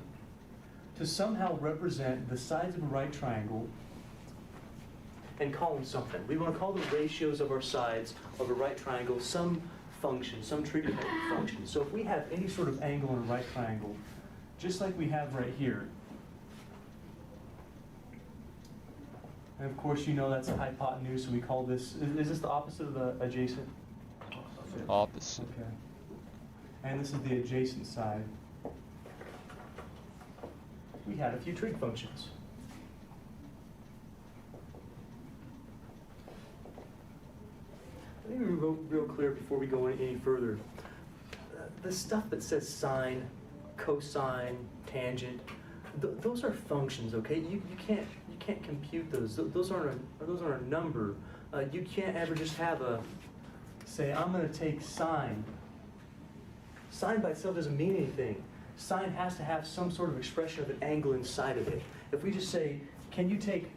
to somehow represent the sides of a right triangle and call them something. We want to call the ratios of our sides of a right triangle some function, some trigonometric function. So if we have any sort of angle in a right triangle, just like we have right here, and of course you know that's a hypotenuse, and we call this, is this the opposite of the adjacent? Opposite. Okay. And this is the adjacent side. We had a few trig functions. Let me be real clear before we go any further. The stuff that says sine, cosine, tangent, those are functions, okay? You can't compute those. Those aren't a number. You can't ever just have a say I'm going to take sine Sine by itself doesn't mean anything. Sine has to have some sort of expression of an angle inside of it. If we just say, can you take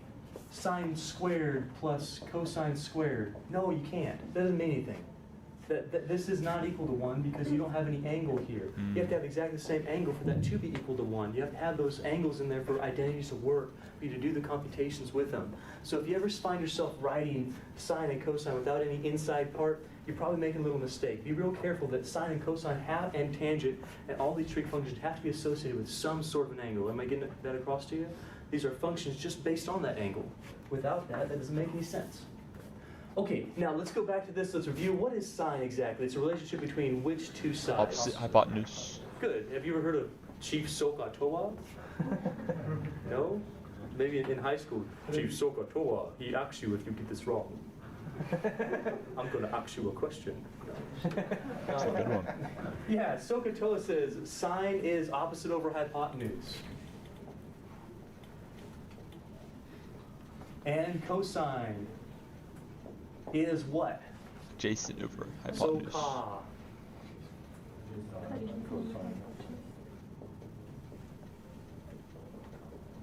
sine squared plus cosine squared? No, you can't. It doesn't mean anything. This is not equal to 1 because you don't have any angle here. You have to have exactly the same angle for that to be equal to 1. You have to have those angles in there for identities to work, for you to do the computations with them. So if you ever find yourself writing sine and cosine without any inside part, you're probably making a little mistake. Be real careful that sine and cosine have, and tangent and all these trig functions have to be associated with some sort of an angle. Am I getting that across to you? These are functions just based on that angle. Without that, that doesn't make any sense. Okay, now let's go back to this. Let's review. What is sine exactly? It's a relationship between which two sides? Opposite hypotenuse. Good. Have you ever heard of Chief Sokotoa? No? Maybe in high school. Chief Sokotoa, he asks you if you get this wrong. I'm going to ask you a question. That's a good one. Yeah, Sokotoa says sine is opposite over hypotenuse. And cosine is what? Adjacent over hypotenuse. Soka.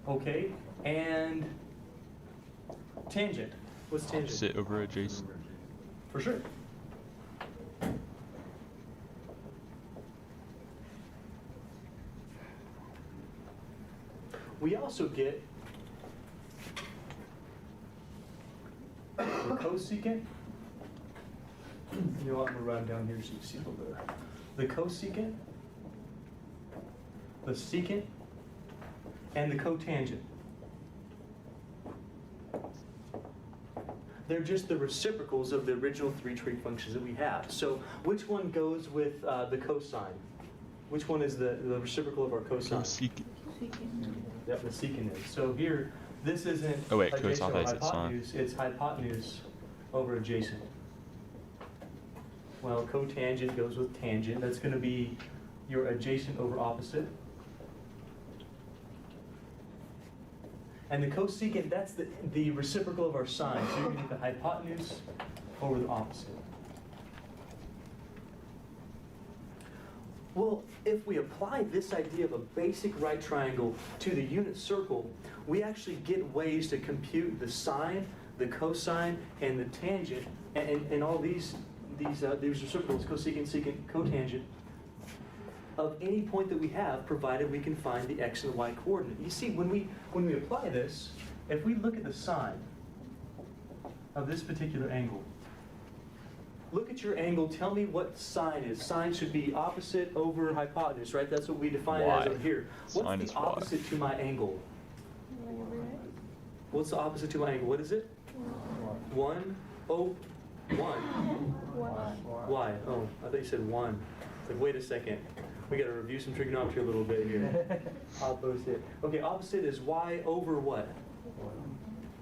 Okay, and tangent. What's tangent? Opposite over adjacent. For sure. We also get the cosecant. You know what, I'm going to run down here so you can see a little better. The cosecant, the secant, and the cotangent. They're just the reciprocals of the original three trig functions that we have. So which one goes with the cosine? Which one is the reciprocal of our cosine? Cosecant. Yep, the secant is. So here, this isn't Oh wait, adjacent cosine over is its sine. hypotenuse, it's hypotenuse over adjacent. Well, cotangent goes with tangent. That's going to be your adjacent over opposite. And the cosecant, that's the reciprocal of our sine. So you're going to get the hypotenuse over the opposite. Well, if we apply this idea of a basic right triangle to the unit circle, we actually get ways to compute the sine, the cosine, and the tangent, and all these reciprocals, cosecant, secant, cotangent, of any point that we have, provided we can find the x and the y coordinate. You see, when we apply this, if we look at the sine of this particular angle, look at your angle, tell me what sine is. Sine should be opposite over hypotenuse, right? That's what we define it as Y. over here. Sine What's is the Y. opposite to my angle? What's the opposite to my angle? What is it? 1, oh, 1. Y. Oh, I thought you said 1. It's like, wait a second. We got to review some trigonometry a little bit here. Opposite. Okay, opposite is y over what?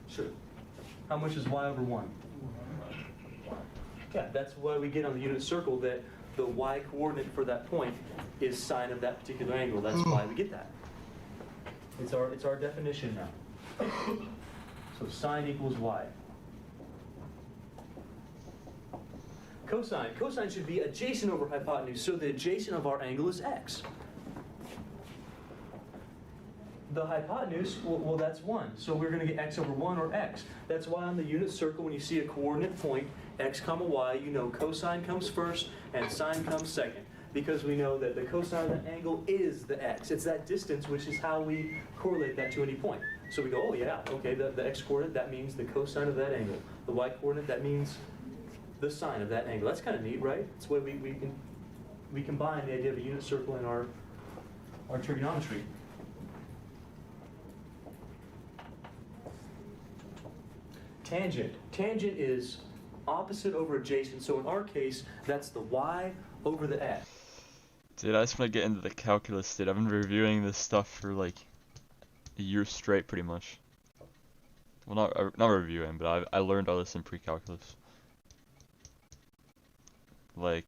Sure. How much is y over 1? Yeah, that's why we get on the unit circle that the y coordinate for that point is sine of that particular angle. That's why we get that. It's our definition now. So sine equals y. Cosine. Cosine should be adjacent over hypotenuse, so the adjacent of our angle is x. The hypotenuse, well that's 1, so we're going to get x over 1 or x. That's why on the unit circle, when you see a coordinate point, x comma y, you know cosine comes first and sine comes second, because we know that the cosine of that angle is the x. It's that distance, which is how we correlate that to any point. So we go, oh yeah, okay, the x coordinate, that means the cosine of that angle. The y coordinate, that means the sine of that angle. That's kind of neat, right? It's the way we combine the idea of a unit circle in our trigonometry. Tangent. Tangent is opposite over adjacent. So in our case, that's the y over the x. Dude, I just want to get into the calculus, dude. I've been reviewing this stuff for like a year straight, pretty much. Well, not reviewing, but I learned all this in pre-calculus. Like,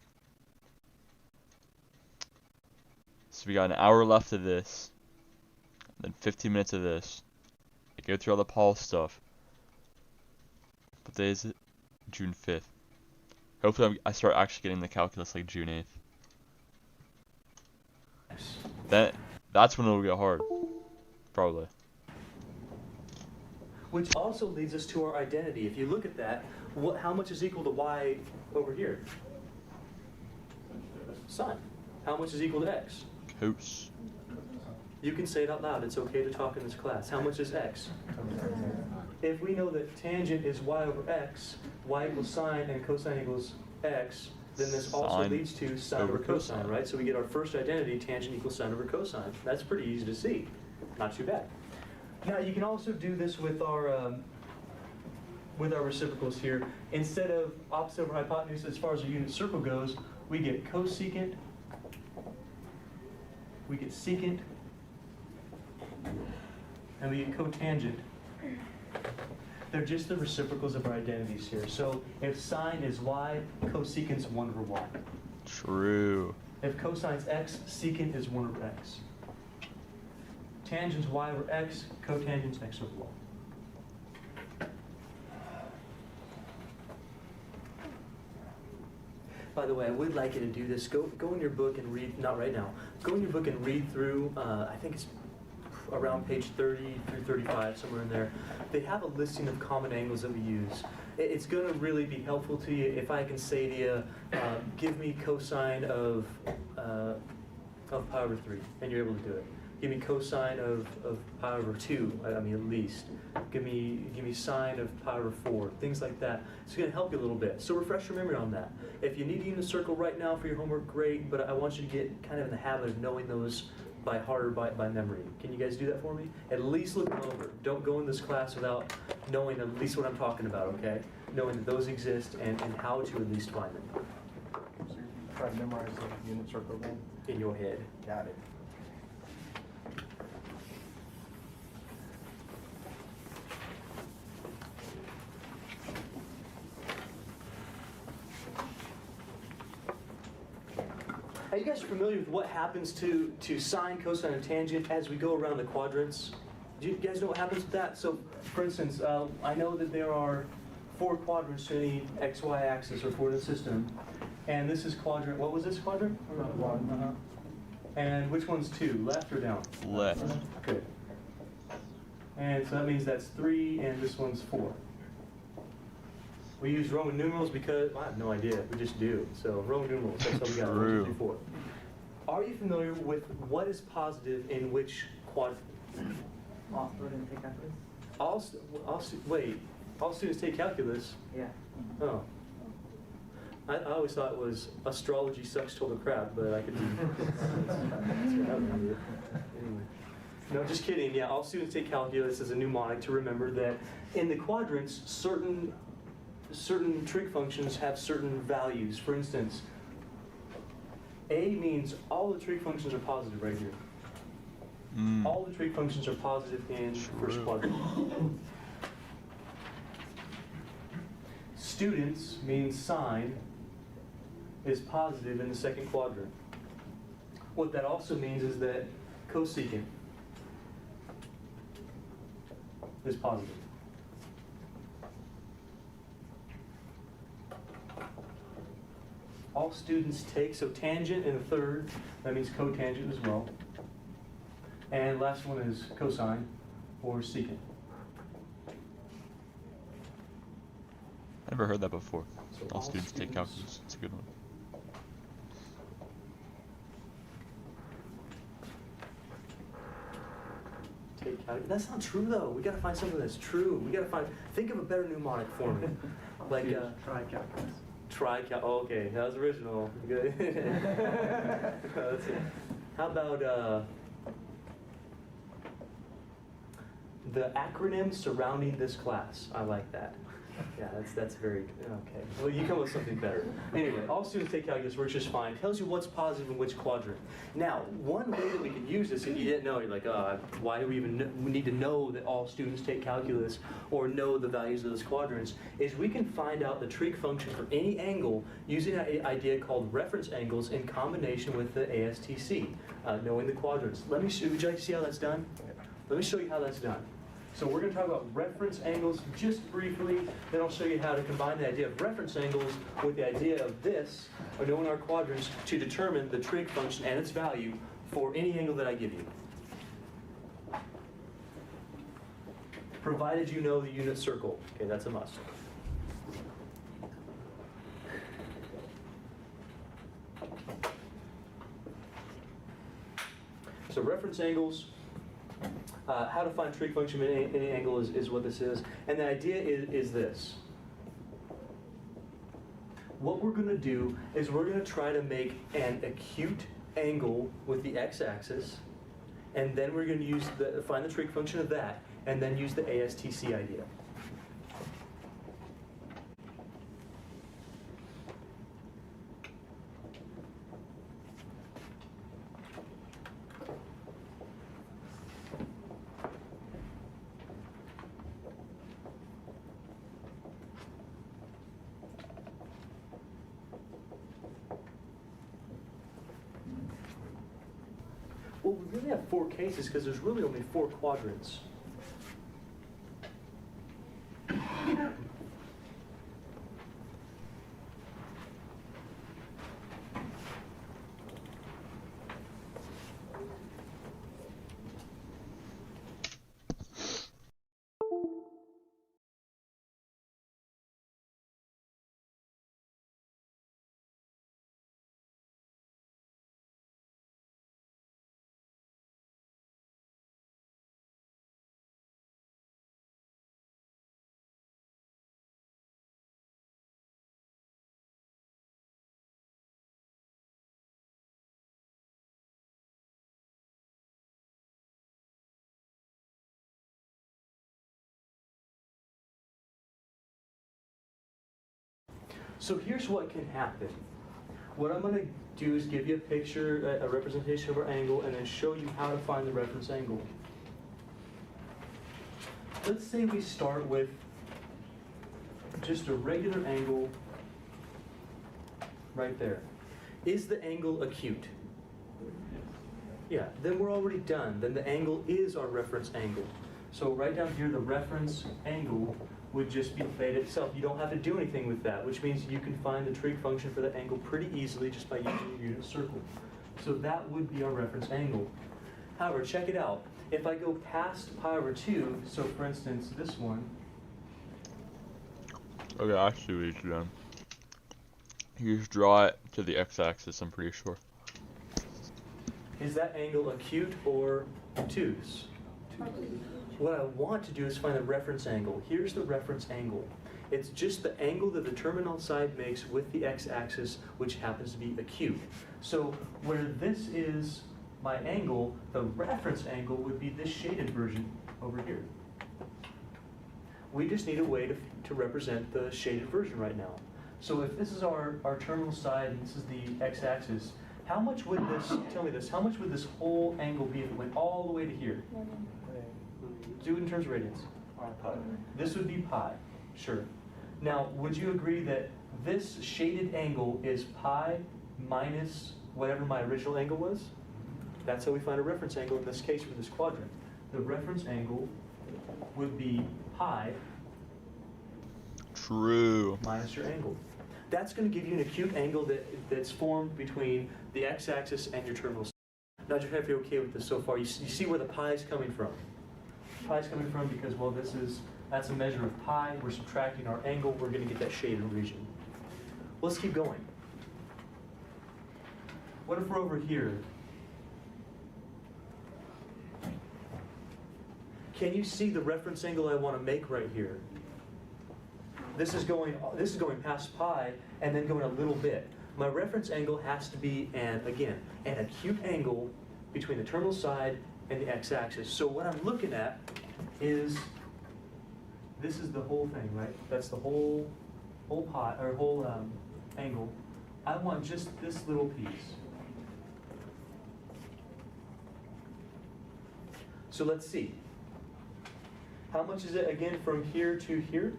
so we got an hour left of this, then 15 minutes of this. I go through all the Paul stuff. What day is it? June 5th. Hopefully I start actually getting the calculus like June 8th. That's when it'll get hard. Probably. Which also leads us to our identity. If you look at that, how much is equal to y over here? Sine. How much is equal to x? Cos. You can say it out loud. It's okay to talk in this class. How much is x? If we know that tangent is y over x, y equals sine, and cosine equals x, then this also Sine leads to sine over cosine, right? So we get our first identity, tangent equals sine over cosine. That's pretty easy to see. Not too bad. Now you can also do this with our reciprocals here. Instead of opposite over hypotenuse as far as a unit circle goes, we get cosecant, we get secant, and we get cotangent. They're just the reciprocals of our identities here. So if sine is y, cosecant's 1 over y. True. If cosine's x, secant is 1 over x. Tangent's y over x, cotangent's x over y. By the way, I would like you to do this. Go in your book and read, not right now, go in your book and read through, I think it's around page 30 through 35, somewhere in there. They have a listing of common angles that we use. It's going to really be helpful to you if I can say to you, give me cosine of pi over 3, and you're able to do it. Give me cosine of pi over 2, I mean at least. Give me sine of pi over 4, things like that. It's going to help you a little bit. So refresh your memory on that. If you need a unit circle right now for your homework, great, but I want you to get kind of in the habit of knowing those by heart or by memory. Can you guys do that for me? At least look them over. Don't go in this class without knowing at least what I'm talking about, okay? Knowing that those exist and how to at least find them. So you try to memorize the unit circle again? In your head. Got it. Are you guys familiar with what happens to sine, cosine, and tangent as we go around the quadrants? Do you guys know what happens with that? So, for instance, I know that there are 4 quadrants to any xy axis or coordinate system. And this is quadrant, what was this quadrant? One. And which one's 2, left or down? Left. Good. And so that means that's 3, and this one's 4. We use Roman numerals because, well, I have no idea, we just do. So Roman numerals, that's how we got 1, 2, 3, 4. Are you familiar with what is positive in which quadrant? All students take calculus? All students take calculus? Yeah. Oh. I always thought it was astrology sucks total crap, but I could do Anyway. No, just kidding. Yeah, all students take calculus as a mnemonic to remember that in the quadrants, certain trig functions have certain values. For instance, A means all the trig functions are positive right here. All the trig functions are positive in first quadrant. Students means sine is positive in the second quadrant. What that also means is that cosecant is positive. All students take, so tangent in the third, that means cotangent as well. And last one is cosine or secant. Never heard that before. So All students take calculus. It's a good one. Take calculus. That's not true though. We gotta find something that's true. We gotta think of a better mnemonic for me. Like Try calculus. Oh, okay, that was original. Good. That's it. How about the acronym surrounding this class? I like that. Yeah, that's very okay. Well, you come up with something better. Anyway, all students take calculus, works just fine. Tells you what's positive in which quadrant. Now, one way that we could use this, if you didn't know, you're like, why do we even we need to know that all students take calculus or know the values of those quadrants? Is we can find out the trig function for any angle using an idea called reference angles in combination with the ASTC, knowing the quadrants. Would you like to see how that's done? Let me show you how that's done. So we're going to talk about reference angles just briefly, then I'll show you how to combine the idea of reference angles with the idea of this, or knowing our quadrants, to determine the trig function and its value for any angle that I give you. Provided you know the unit circle. Okay, that's a must. So reference angles, how to find trig function in any angle is what this is. And the idea is this. What we're going to do is we're going to try to make an acute angle with the x-axis, and then we're going to find the trig function of that, and then use the ASTC idea. Well, we really have 4 cases because there's really only 4 quadrants. So here's what can happen. What I'm going to do is give you a picture, a representation of our angle, and then show you how to find the reference angle. Let's say we start with just a regular angle right there. Is the angle acute? Yeah, then we're already done. Then the angle is our reference angle. So right down here, the reference angle would just be theta itself. You don't have to do anything with that, which means you can find the trig function for the angle pretty easily just by using your unit circle. So that would be our reference angle. However, check it out. If I go past pi over 2, so for instance, this one. Okay, I see what he's done. You just draw it to the x-axis, I'm pretty sure. Is that angle acute or obtuse? What I want to do is find the reference angle. Here's the reference angle. It's just the angle that the terminal side makes with the x-axis, which happens to be acute. So where this is my angle, the reference angle would be this shaded version over here. We just need a way to represent the shaded version right now. So if this is our terminal side and this is the x-axis, how much would this, tell me this, how much would this whole angle be if it went all the way to here? Do it in terms of radians. This would be pi, sure. Now, would you agree that this shaded angle is pi minus whatever my original angle was? That's how we find a reference angle in this case for this quadrant. The reference angle would be pi True. minus your angle. That's going to give you an acute angle that's formed between the x-axis and your terminal. Now, just have to be okay with this so far. You see where the pi is coming from. Pi is coming from because, well, that's a measure of pi. We're subtracting our angle. We're going to get that shaded region. Let's keep going. What if we're over here? Can you see the reference angle I want to make right here? This is going past pi and then going a little bit. My reference angle has to be an acute angle between the terminal side and the x-axis. So what I'm looking at is, this is the whole thing, right? That's the whole pi, or whole angle. I want just this little piece. So let's see. How much is it again from here to here?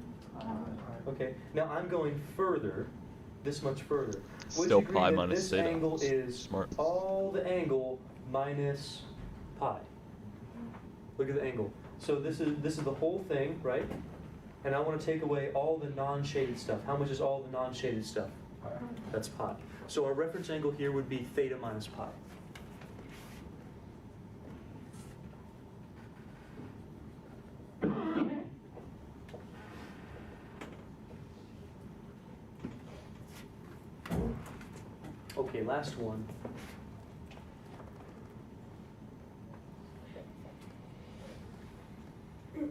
Okay, now I'm going further, this much further. Would Still you agree pi that minus this theta. angle is Smart. all the angle minus pi? Look at the angle. So this is the whole thing, right? And I want to take away all the non-shaded stuff. How much is all the non-shaded stuff? That's pi. So our reference angle here would be theta minus pi. Okay, last one. It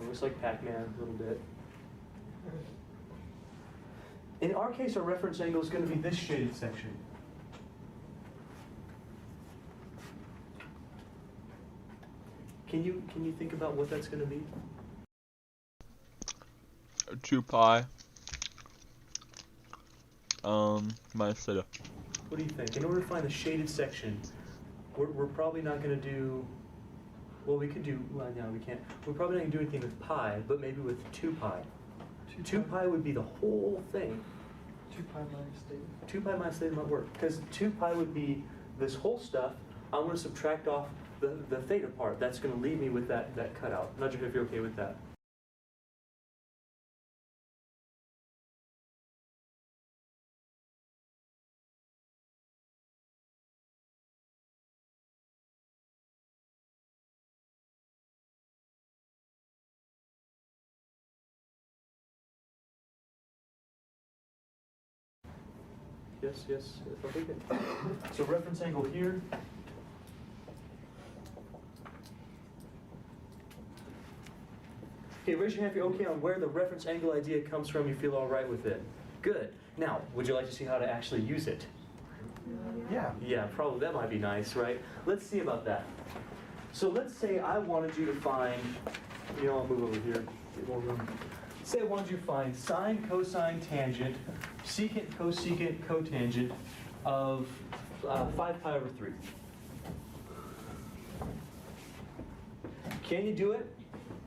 looks like Pac-Man a little bit. In our case, our reference angle is going to be this shaded section. Can you think about what that's going to be? 2 pi minus theta. What do you think? In order to find the shaded section, we're probably not going to do, well, we could do, well, no, we can't. We're probably not going to do anything with pi, but maybe with 2 pi. 2 pi would be the whole thing. 2 pi minus theta. 2 pi minus theta might work, because 2 pi would be this whole stuff. I'm going to subtract off the theta part. That's going to leave me with that cutout. I'm not sure if you're okay with that. Yes, yes, okay, good. So reference angle here. Okay, raise your hand if you're okay on where the reference angle idea comes from. You feel all right with it. Good. Now, would you like to see how to actually use it? Yeah. Yeah, probably that might be nice, right? Let's see about that. So let's say I wanted you to find, I'll move over here, get more room. Say I wanted you to find sine, cosine, tangent, secant, cosecant, cotangent of 5 pi over 3. Can you do it?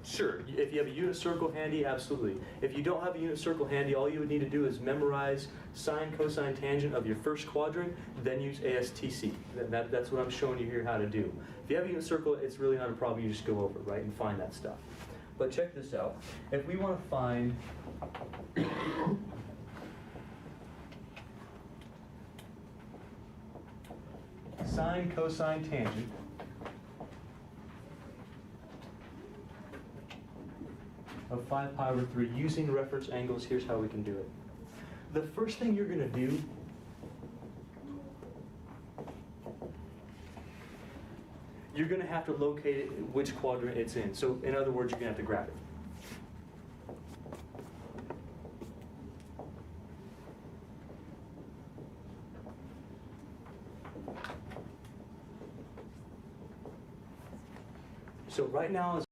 Sure. If you have a unit circle handy, absolutely. If you don't have a unit circle handy, all you would need to do is memorize sine, cosine, tangent of your first quadrant, then use ASTC. That's what I'm showing you here how to do. If you have a unit circle, it's really not a problem. You just go over it, right, and find that stuff. But check this out. If we want to find sine, cosine, tangent of 5 pi over 3 using reference angles, here's how we can do it. The first thing you're going to do you're going to have to locate it, which quadrant it's in. So in other words, you're going to have to grab it. So right now is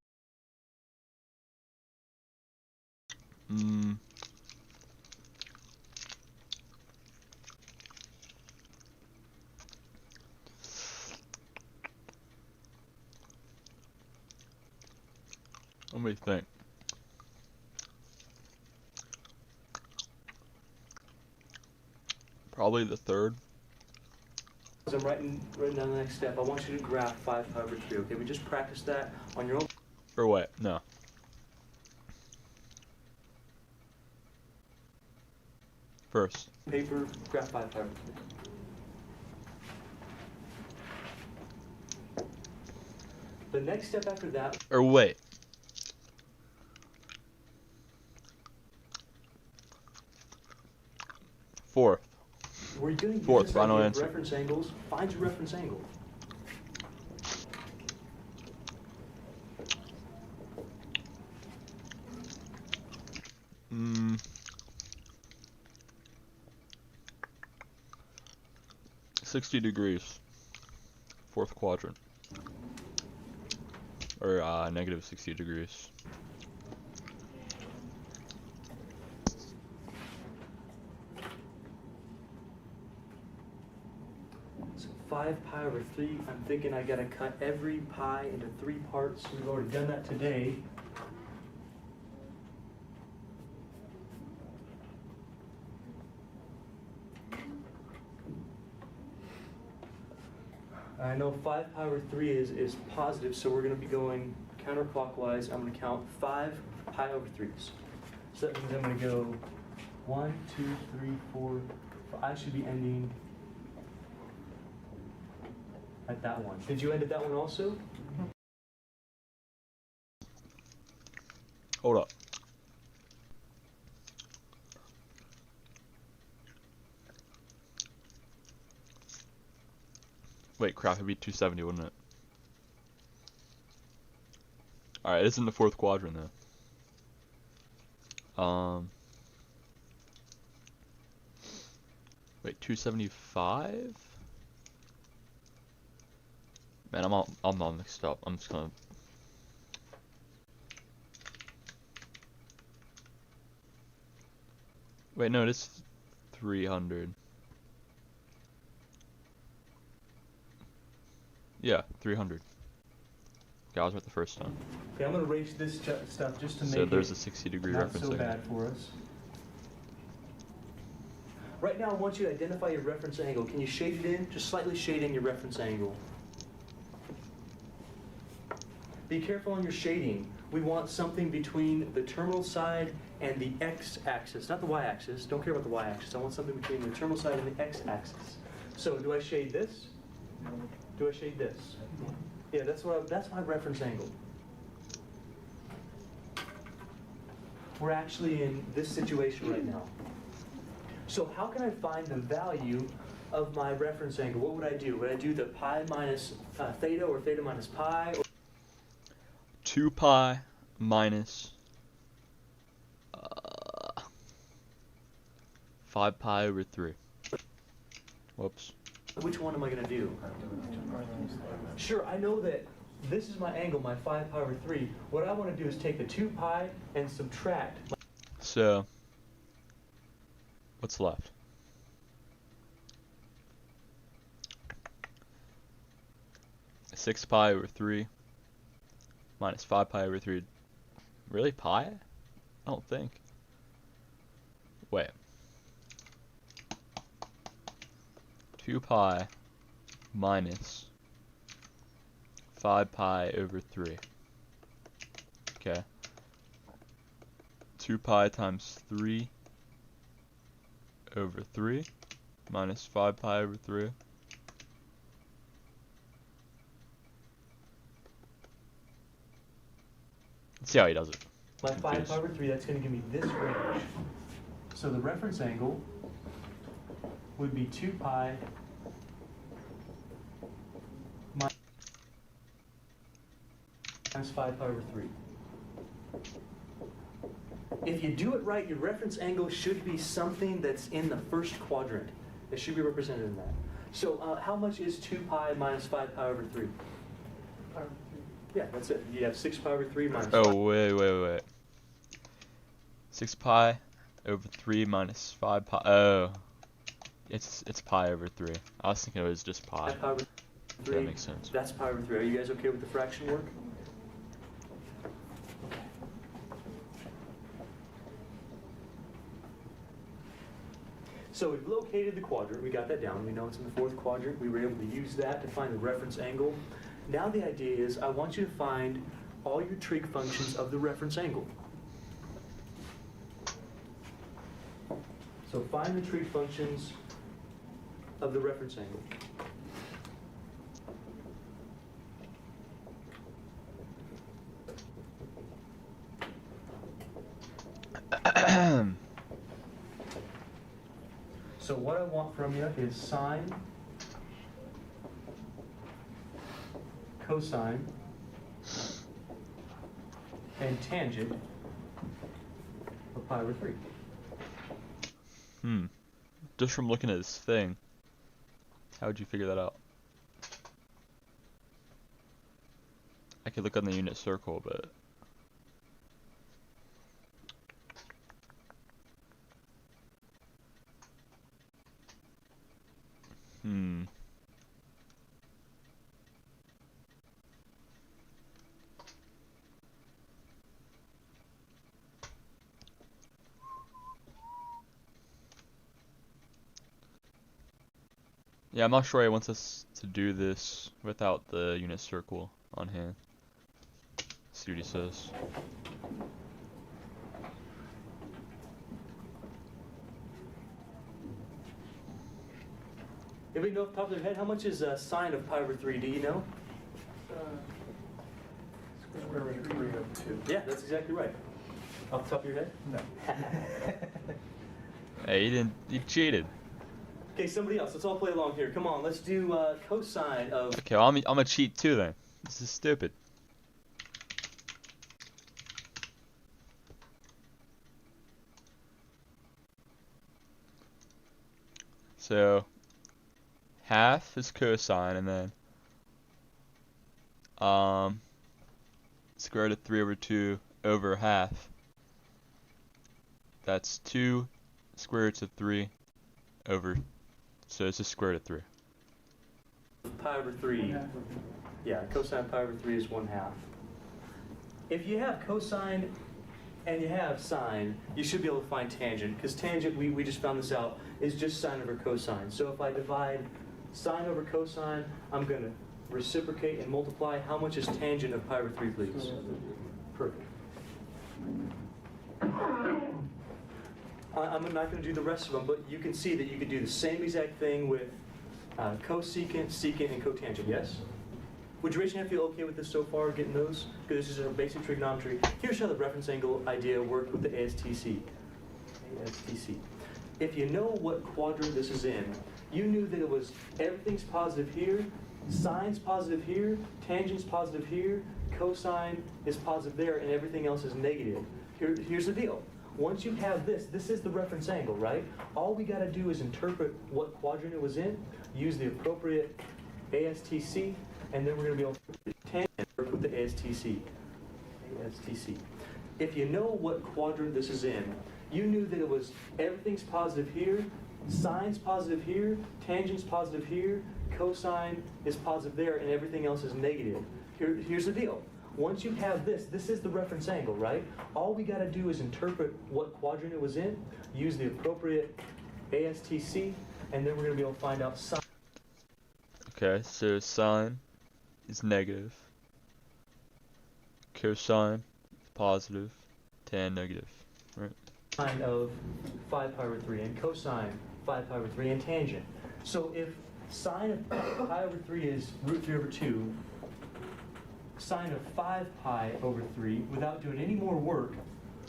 Let me think. Probably the third. as I'm writing down the next step, I want you to graph 5 pi over 3, okay? We just practice that on your own Or wait, no. First. paper, graph 5 pi over 3. The next step after that, Or wait. Fourth. we're going to use Fourth, this final idea of answer. reference angles. Find your reference angle. Hmm. 60 degrees. Fourth quadrant. Or negative 60 degrees. So 5 pi over 3, I'm thinking I gotta cut every pi into 3 parts. We've already done that today. I know 5 pi over 3 is positive, so we're gonna be going counterclockwise. I'm gonna count 5 pi over 3s. So that means I'm gonna go 1, 2, 3, 4, 5. I should be ending at that one. Did you end at that one also? Hold up. Wait, crap, it'd be 270, wouldn't it? Alright, it's in the fourth quadrant though. Wait, 275? Man, I'm all mixed up. I'm just gonna. Wait, no, it's 300. Yeah, 300. Yeah, I was right the first time. Okay, I'm gonna erase this stuff just to So make there's it a 60-degree not reference so angle. bad for us. Right now, I want you to identify your reference angle. Can you shade it in? Just slightly shade in your reference angle. Be careful on your shading. We want something between the terminal side and the x-axis, not the y-axis. Don't care about the y-axis. I want something between the terminal side and the x-axis. So, do I shade this? Do I shade this? Yeah, that's my reference angle. We're actually in this situation right now. So how can I find the value of my reference angle? What would I do? Would I do the pi minus theta or theta minus pi? Or 2 pi minus 5 pi over 3. Whoops. which one am I going to do? Sure, I know that this is my angle, my 5 pi over 3. What I want to do is take the 2 pi and subtract. So, what's left? Six pi over 3 minus 5 pi over 3. Really, pi? I don't think. Wait. 2 pi minus 5 pi over 3. Okay. 2 pi times 3 over 3 minus 5 pi over 3. Let's see how he does it. My 5 pi over 3, that's going to give me this range. So the reference angle would be 2 pi minus 5 pi over 3. If you do it right, your reference angle should be something that's in the first quadrant. It should be represented in that. So how much is 2 pi minus 5 pi over 3? Yeah, that's it. You have 6 pi over 3 minus 5. Oh, wait. 6 pi over 3 minus 5 pi. Oh. It's pi over 3. I was thinking it was just pi. 5 pi over 3. That makes sense. That's pi over 3. Are you guys okay with the fraction work? So we've located the quadrant. We got that down. We know it's in the fourth quadrant. We were able to use that to find the reference angle. Now the idea is I want you to find all your trig functions of the reference angle. So find the trig functions of the reference angle. So what I want from you is sine, cosine, and tangent of pi over 3. Just from looking at this thing, how would you figure that out? I could look on the unit circle, but... Yeah, I'm not sure he wants us to do this without the unit circle on hand. See what he says. Anybody know off the top of their head, how much is sine of pi over 3? Do you know? Square root of 3 over 2. Yeah, that's exactly right. Off the top of your head? No. Hey, he cheated. Okay, somebody else. Let's all play along here. Come on, let's do cosine of. Okay, well, I'm gonna cheat too then. This is stupid. So, half is cosine, and then square root of 3 over 2 over half. That's 2 square roots of 3 over, so it's just square root of 3. Pi over 3. Yeah, cosine pi over 3 is 1/2. If you have cosine and you have sine, you should be able to find tangent, because tangent, we just found this out, is just sine over cosine. So if I divide sine over cosine, I'm going to reciprocate and multiply. How much is tangent of pi over 3, please? Perfect. I'm not going to do the rest of them, but you can see that you could do the same exact thing with cosecant, secant, and cotangent, yes? Would you raise your hand if you feel okay with this so far, getting those? Because this is our basic trigonometry. Here's how the reference angle idea worked with the ASTC. ASTC. If you know what quadrant this is in, you knew that it was everything's positive here, sine's positive here, tangent's positive here, cosine is positive there, and everything else is negative. Here's the deal. Once you have this is the reference angle, right? All we got to do is interpret what quadrant it was in, use the appropriate ASTC, and then we're going to be able to tangent work with the ASTC. ASTC. If you know what quadrant this is in, you knew that it was everything's positive here, sine's positive here, tangent's positive here, cosine is positive there, and everything else is negative. Here's the deal. Once you have this is the reference angle, right? All we got to do is interpret what quadrant it was in, use the appropriate ASTC, and then we're going to be able to find out sine. Okay, so sine is negative, cosine is positive, tan negative, right? Sine of 5 pi over 3 and cosine 5 pi over 3 and tangent. So if sine of pi over 3 is root 3 over 2, sine of 5 pi over 3, without doing any more work,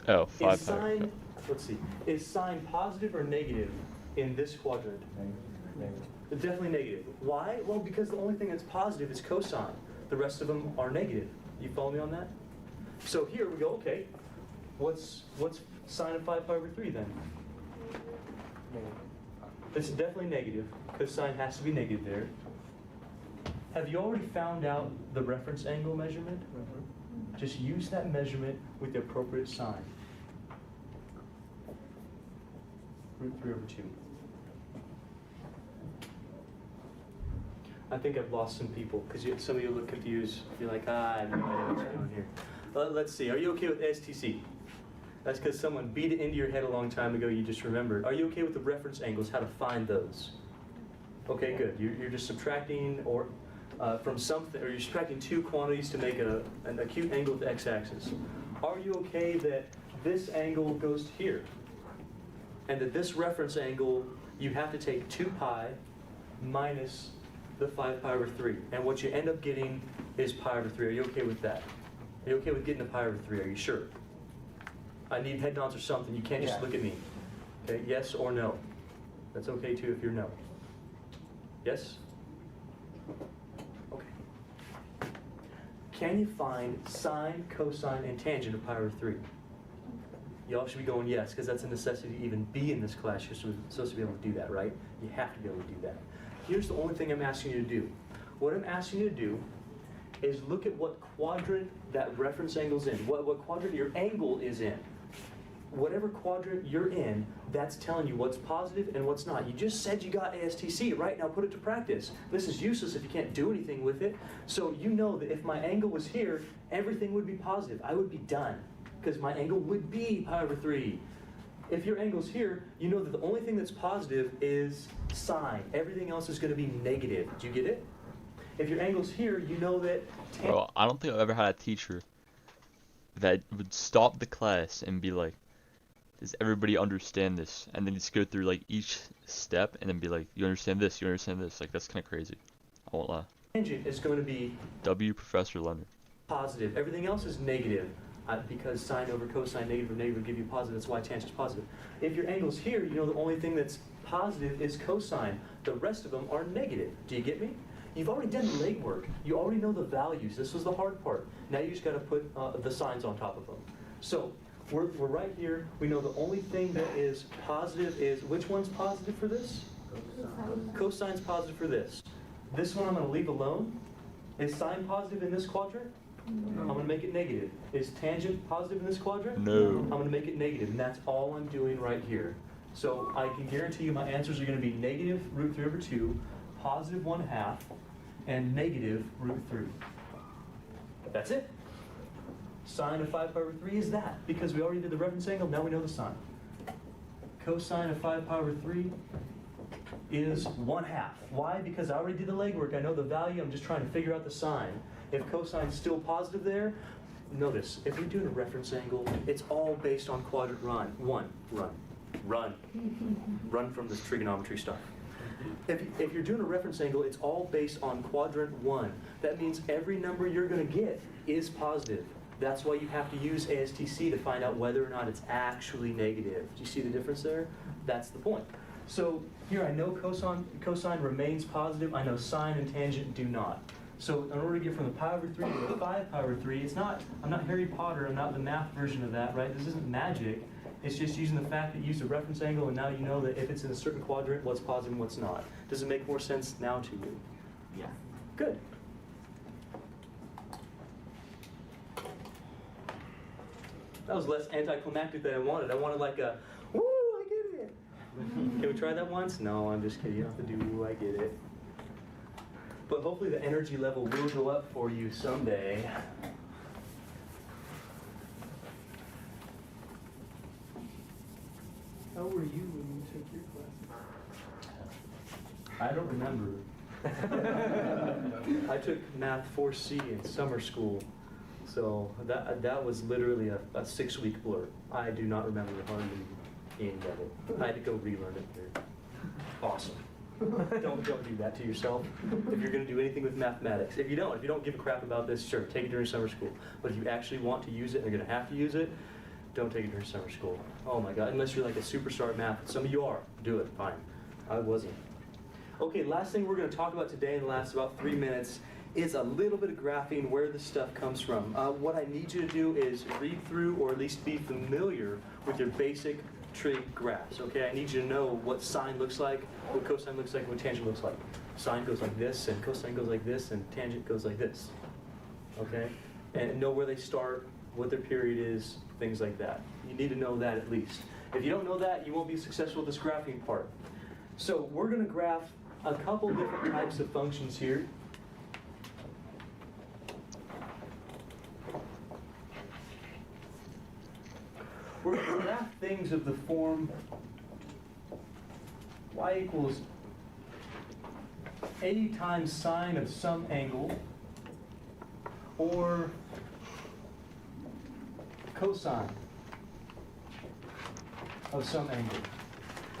Oh, 5 is pi. sine, let's see, is sine positive or negative in this quadrant? Negative. Definitely negative. Why? Well, because the only thing that's positive is cosine. The rest of them are negative. You follow me on that? So here we go, okay, what's sine of 5 pi over 3 then? It's definitely negative, because sine has to be negative there. Have you already found out the reference angle measurement? Just use that measurement with the appropriate sign. Root 3 over 2. I think I've lost some people, because some of you look confused. You're like, I have no idea what's going on here. Let's see, are you okay with STC? That's because someone beat it into your head a long time ago, you just remembered. Are you okay with the reference angles, how to find those? Okay, good. You're just subtracting or from something, or you're subtracting two quantities to make an acute angle with the x-axis. Are you okay that this angle goes to here? And that this reference angle, you have to take 2 pi minus the 5 pi over 3. And what you end up getting is pi over 3. Are you okay with that? Are you okay with getting a pi over 3? Are you sure? I need head nods or something. You can't just look at me. Okay, yes or no. That's okay too if you're no. Yes? Okay. Can you find sine, cosine, and tangent of pi over 3? Y'all should be going yes, because that's a necessity to even be in this class. You're supposed to be able to do that, right? You have to be able to do that. Here's the only thing I'm asking you to do. What I'm asking you to do is look at what quadrant that reference angle's in, what quadrant your angle is in. Whatever quadrant you're in, that's telling you what's positive and what's not. You just said you got ASTC, right? Now put it to practice. This is useless if you can't do anything with it. So you know that if my angle was here, everything would be positive. I would be done, because my angle would be pi over 3. If your angle's here, you know that the only thing that's positive is sine. Everything else is going to be negative. Do you get it? If your angle's here, you know that... Bro, I don't think I've ever had a teacher that would stop the class and be like, does everybody understand this? And then just go through like each step and then be like, you understand this, you understand this. Like, that's kind of crazy. I won't lie. Tangent is going to be W. Professor Leonard. positive. Everything else is negative. because sine over cosine, negative over negative, will give you positive. That's why tangent's positive. If your angle's here, you know the only thing that's positive is cosine. The rest of them are negative. Do you get me? You've already done the legwork. You already know the values. This was the hard part. Now you just got to put the signs on top of them. So we're right here. We know the only thing that is positive is, which one's positive for this? Cosine's positive for this. This one I'm going to leave alone. Is sine positive in this quadrant? I'm going to make it negative. Is tangent positive in this quadrant? No. I'm going to make it negative, and that's all I'm doing right here. So I can guarantee you my answers are going to be negative root 3 over 2, positive 1/2, and negative root 3. That's it. Sine of 5 pi over 3 is that, because we already did the reference angle, now we know the sine. Cosine of 5 pi over 3 is 1/2. Why? Because I already did the legwork. I know the value. I'm just trying to figure out the sign. If cosine's still positive there, notice, if we're doing a reference angle, it's all based on quadrant one. Run from this trigonometry stuff. If you're doing a reference angle, it's all based on quadrant 1. That means every number you're going to get is positive. That's why you have to use ASTC to find out whether or not it's actually negative. Do you see the difference there? That's the point. So here I know cosine remains positive. I know sine and tangent do not. So in order to get from the pi over 3 to the 5 pi over 3, I'm not Harry Potter. I'm not the math version of that, right? This isn't magic. It's just using the fact that you used a reference angle, and now you know that if it's in a certain quadrant, what's positive and what's not. Does it make more sense now to you? Yeah. Good. That was less anticlimactic than I wanted. I wanted like a, woo, I get it. Can we try that once? No, I'm just kidding. You don't have to do woo, I get it. But hopefully the energy level will go up for you someday. How were you when you took your class? I don't remember. I took Math 4C in summer school, so that was literally a 6-week blur. I do not remember hardly any of it. I had to go relearn it here. Awesome. Don't do that to yourself if you're going to do anything with mathematics. If you don't give a crap about this, sure, take it during summer school. But if you actually want to use it and you're going to have to use it, don't take it during summer school. Oh my God, unless you're like a superstar at math. Some of you are. Do it, fine. I wasn't. Okay, last thing we're going to talk about today in the last about 3 minutes is a little bit of graphing, where this stuff comes from. What I need you to do is read through, or at least be familiar with your basic trig graphs, okay? I need you to know what sine looks like, what cosine looks like, what tangent looks like. Sine goes like this, and cosine goes like this, and tangent goes like this, okay? And know where they start, what their period is, things like that. You need to know that at least. If you don't know that, you won't be successful with this graphing part. So we're going to graph a couple different types of functions here. We're going to graph things of the form y equals a times sine of some angle, or cosine of some angle.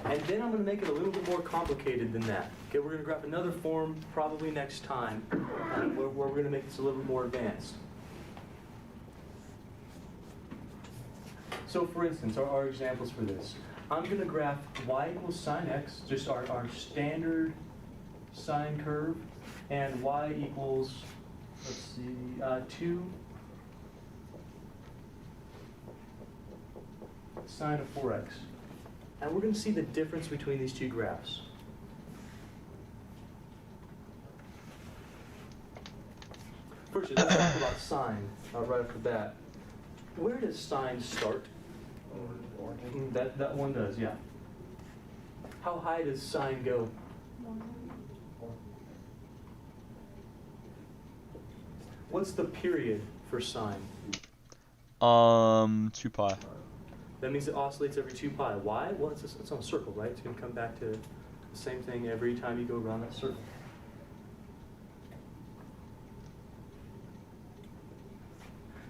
And then I'm going to make it a little bit more complicated than that. Okay, we're going to graph another form probably next time where we're going to make this a little bit more advanced. So for instance, our examples for this. I'm going to graph y equals sine x, just our standard sine curve, and y equals, let's see, 2 sine of 4x. And we're going to see the difference between these two graphs. First, let's talk about sine right off the bat. Where does sine start? That one does, yeah. How high does sine go? What's the period for sine? 2 pi. That means it oscillates every 2 pi. Why? Well, it's on a circle, right? It's going to come back to the same thing every time you go around that circle.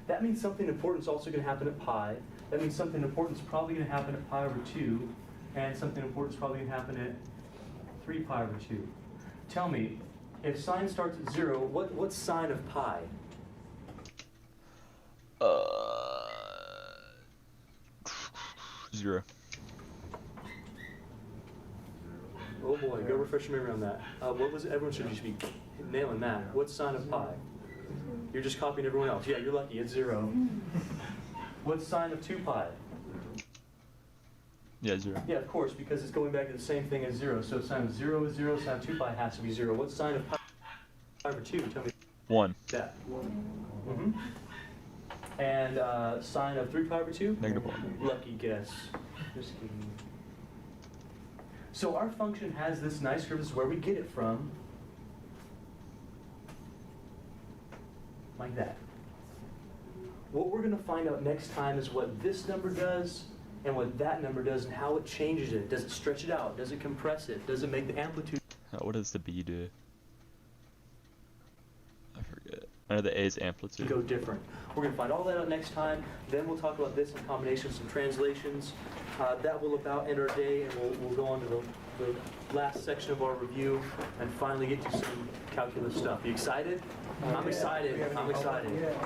That means something important is also going to happen at pi. That means something important is probably going to happen at pi over 2, and something important is probably going to happen at 3 pi over 2. Tell me, if sine starts at 0, what's sine of pi? 0. Oh boy, go refresh your memory on that. What was it? Everyone should just be nailing that. What's sine of pi? You're just copying everyone else. Yeah, you're lucky. It's 0. What's sine of 2 pi? Yeah, 0. Yeah, of course, because it's going back to the same thing as 0. So sine of 0 is 0. Sine of 2 pi has to be 0. What's sine of pi over 2? Tell me 1. that. And sine of 3 pi over 2? -1. Lucky guess. Just kidding. So our function has this nice curve. This is where we get it from. Like that. What we're going to find out next time is what this number does and what that number does and how it changes it. Does it stretch it out? Does it compress it? Does it make the amplitude What does the B do? I forget. I know the A is amplitude. go different? We're going to find all that out next time. Then we'll talk about this in combination with some translations. That will about end our day, and we'll go on to the last section of our review and finally get to some calculus stuff. You excited? I'm excited. I'm excited.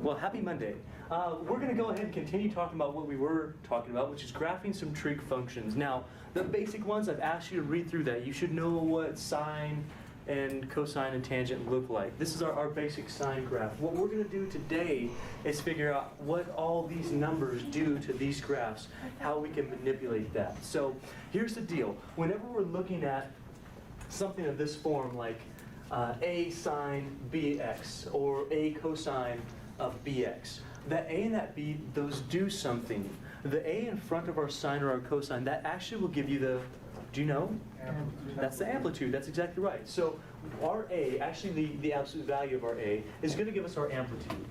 Well, happy Monday. We're going to go ahead and continue talking about what we were talking about, which is graphing some trig functions. Now, the basic ones, I've asked you to read through that. You should know what sine and cosine and tangent look like. This is our basic sine graph. What we're going to do today is figure out what all these numbers do to these graphs, how we can manipulate that. So here's the deal. Whenever we're looking at something of this form, like a sine bx or a cosine of bx, that a and that b, those do something. The a in front of our sine or our cosine, that actually will give you the, do you know? That's the amplitude. That's exactly right. So our A, actually the absolute value of our A, is going to give us our amplitude.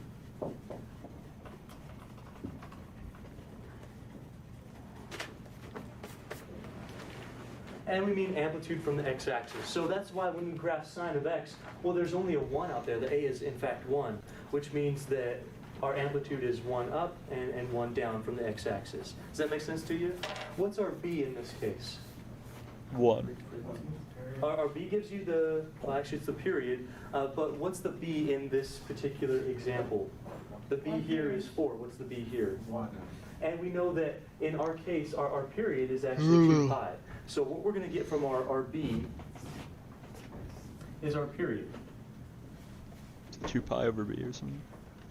And we mean amplitude from the x-axis. So that's why when you graph sine of x, well, there's only a 1 out there. The A is, in fact, 1, which means that our amplitude is 1 up and 1 down from the x-axis. Does that make sense to you? What's our B in this case? 1. Our B gives you the, well, actually it's the period, but what's the B in this particular example? The B here is 4. What's the B here? 1. And we know that in our case, our period is actually 2 pi. So what we're going to get from our B is our period. 2 pi over B or something.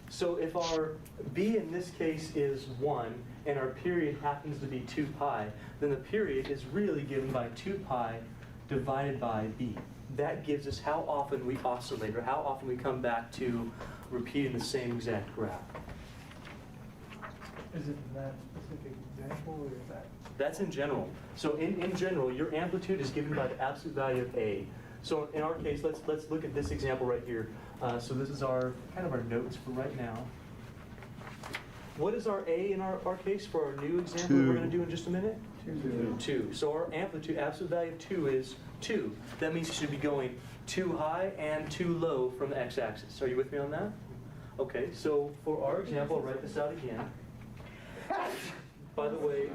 So if our B in this case is 1 and our period happens to be 2 pi, then the period is really given by 2 pi divided by B. That gives us how often we oscillate or how often we come back to repeating the same exact graph. Is it in that specific example or is that? That's in general. So in general, your amplitude is given by the absolute value of A. So in our case, let's look at this example right here. So this is our kind of our notes for right now. What is our A in our case for our new example that we're going to do in just a minute? 2. So our amplitude, absolute value of 2 is 2. That means you should be going too high and too low from the x-axis. Are you with me on that? Okay, so for our example, I'll write this out again. By the way,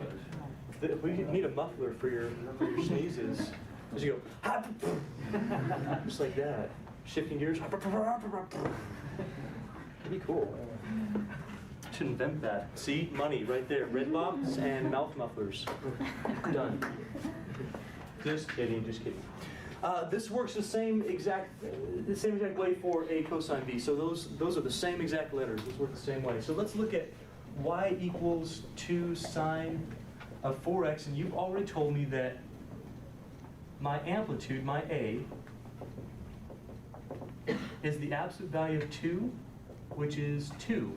if we need a muffler for your sneezes, just you go, just like that. Shifting gears. That'd be cool. Should invent that. See, money right there. Red box and mouth mufflers. Done. Just kidding. Just kidding. This works the same exact way for a cosine B. So those are the same exact letters. Those work the same way. So let's look at y equals 2 sine of 4x, and you've already told me that my amplitude, my A, is the absolute value of 2, which is 2.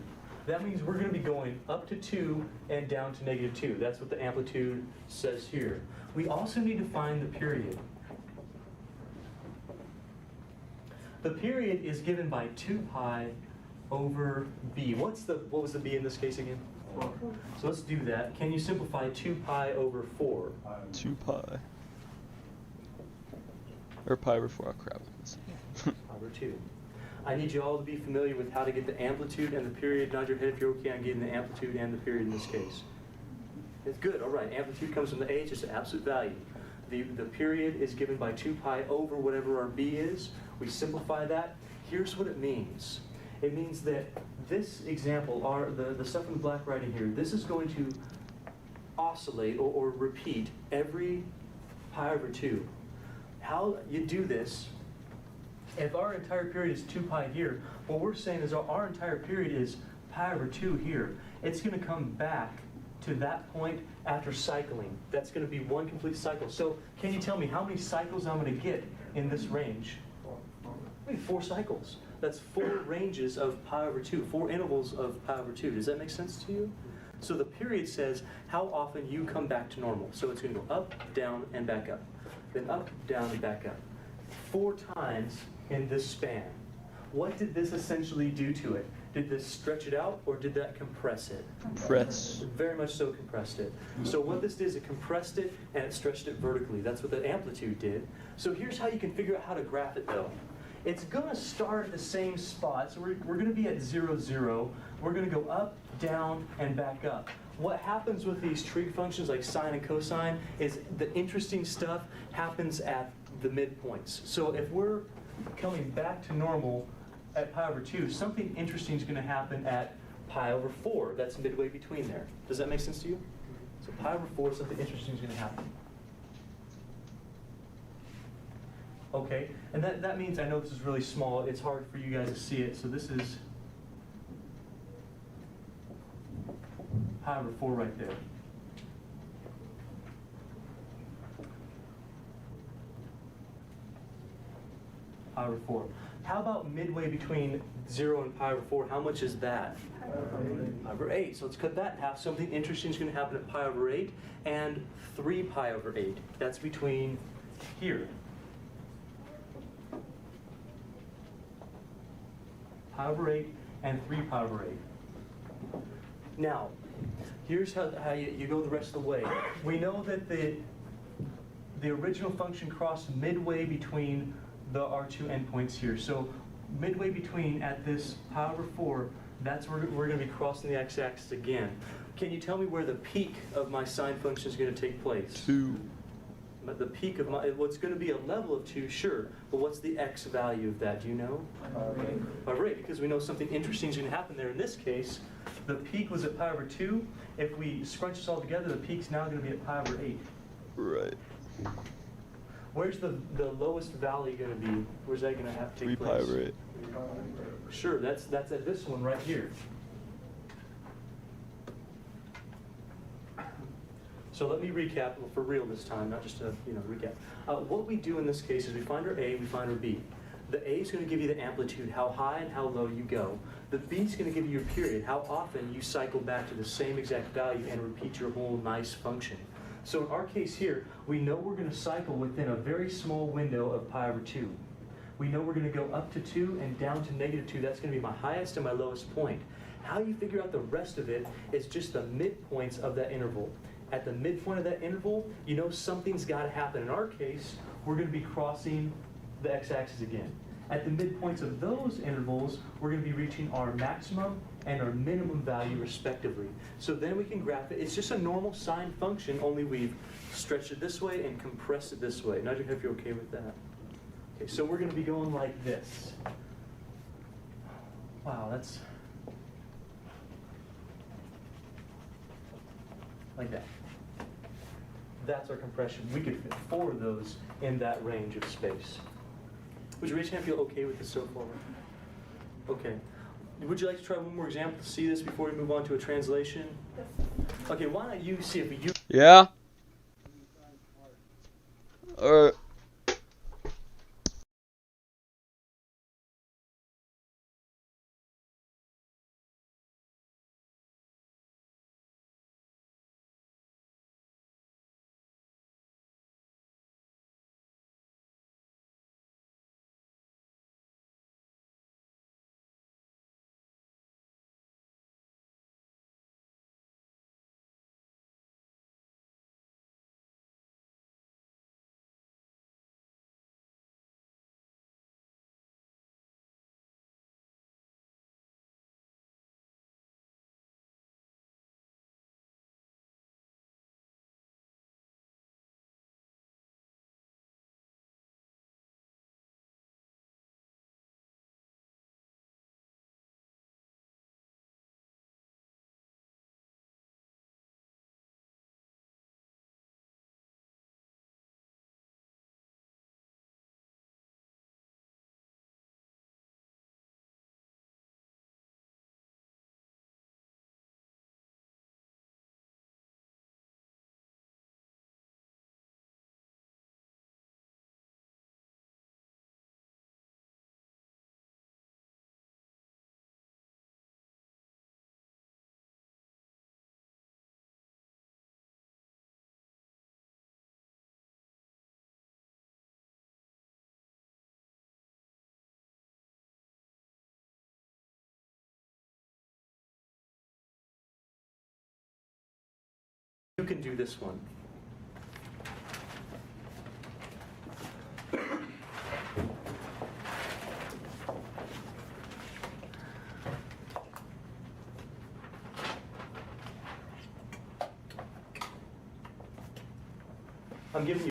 That means we're going to be going up to 2 and down to negative 2. That's what the amplitude says here. We also need to find the period. The period is given by 2 pi over b. What was the b in this case again? 4. So let's do that. Can you simplify 2 pi over 4? 2 pi. Or pi over 4, oh crap. Over 2. I need you all to be familiar with how to get the amplitude and the period. Nod your head if you're okay on getting the amplitude and the period in this case. It's good, all right. Amplitude comes from the A, it's just an absolute value. The period is given by 2 pi over whatever our B is. We simplify that. Here's what it means. It means that this example, the stuff in black writing here, this is going to oscillate or repeat every pi over 2. How you do this, if our entire period is 2 pi here, what we're saying is our entire period is pi over 2 here. It's going to come back to that point after cycling. That's going to be one complete cycle. So can you tell me how many cycles I'm going to get in this range? Maybe 4 cycles. That's 4 ranges of pi over 2, 4 intervals of pi over 2. Does that make sense to you? So the period says how often you come back to normal. So it's going to go up, down, and back up. Then up, down, and back up. 4 times in this span. What did this essentially do to it? Did this stretch it out, or did that compress it? Compress. Very much so compressed it. So what this did is it compressed it and it stretched it vertically. That's what the amplitude did. So here's how you can figure out how to graph it though. It's going to start at the same spot. So we're going to be at 0, 0. We're going to go up, down, and back up. What happens with these trig functions like sine and cosine is the interesting stuff happens at the midpoints. So if we're coming back to normal at pi over 2, something interesting is going to happen at pi over 4. That's midway between there. Does that make sense to you? So pi over 4, something interesting is going to happen. Okay, and that means, I know this is really small, it's hard for you guys to see it, so this is pi over 4 right there. Pi over 4. How about midway between 0 and pi over 4? How much is that? Pi over 8. So let's cut that in half. Something interesting is going to happen at pi over 8 and 3 pi over 8. That's between here. Pi over 8 and 3 pi over 8. Now, here's how you go the rest of the way. We know that the original function crossed midway between our 2 endpoints here. So midway between at this pi over 4, that's where we're going to be crossing the x-axis again. Can you tell me where the peak of my sine function is going to take place? 2. But the peak of what's going to be a level of 2, sure. But what's the x value of that? Do you know? Pi over 8, because we know something interesting is going to happen there. In this case, the peak was at pi over 2. If we scrunch this all together, the peak's now going to be at pi over 8. Right. Where's the lowest valley going to be? Where's that going to have to 3 take pi place? over 8. Sure, that's at this one right here. So let me recap for real this time, not just to recap. What we do in this case is we find our A, we find our B. The A is going to give you the amplitude, how high and how low you go. The B is going to give you your period, how often you cycle back to the same exact value and repeat your whole nice function. So in our case here, we know we're going to cycle within a very small window of pi over 2. We know we're going to go up to 2 and down to negative 2. That's going to be my highest and my lowest point. How you figure out the rest of it is just the midpoints of that interval. At the midpoint of that interval, you know something's got to happen. In our case, we're going to be crossing the x-axis again. At the midpoints of those intervals, we're going to be reaching our maximum and our minimum value respectively. So then we can graph it. It's just a normal sine function, only we've stretched it this way and compressed it this way. Nudge your head if you're okay with that. Okay, so we're going to be going like this. Wow, that's like that. That's our compression. We could fit 4 of those in that range of space. Would you raise your hand if you feel okay with this so far? Okay. Would you like to try one more example to see this before we move on to a translation? Okay, why don't you see if you... Yeah? You can do this one. I'm giving you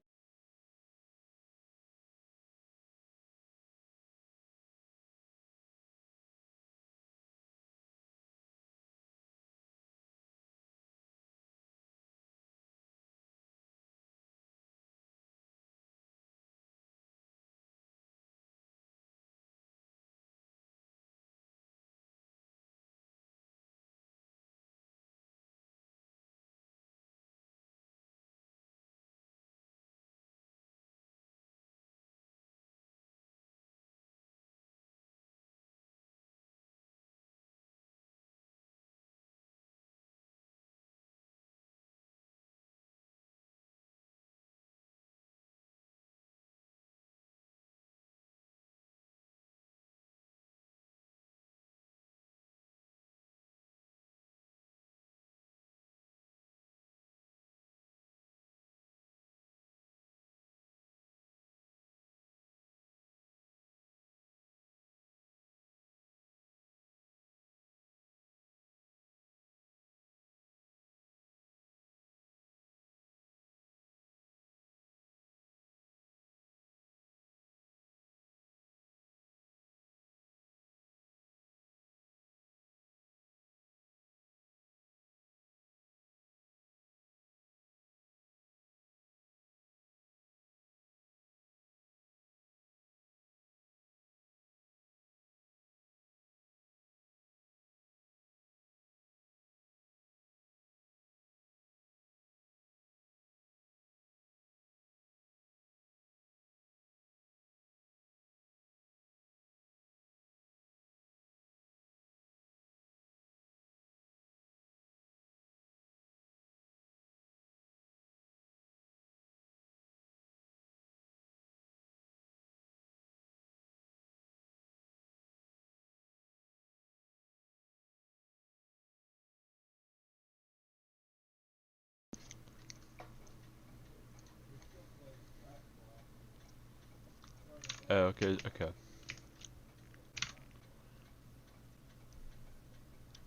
Oh, okay, okay.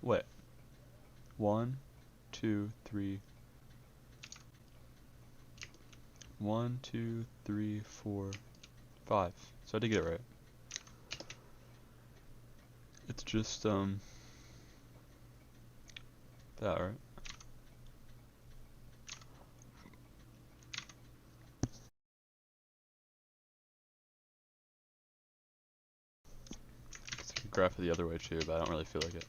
Wait. 1, 2, 3. 1, 2, 3, 4, 5. So I did get it right. It's just, that, right? I could graph it the other way too, but I don't really feel like it.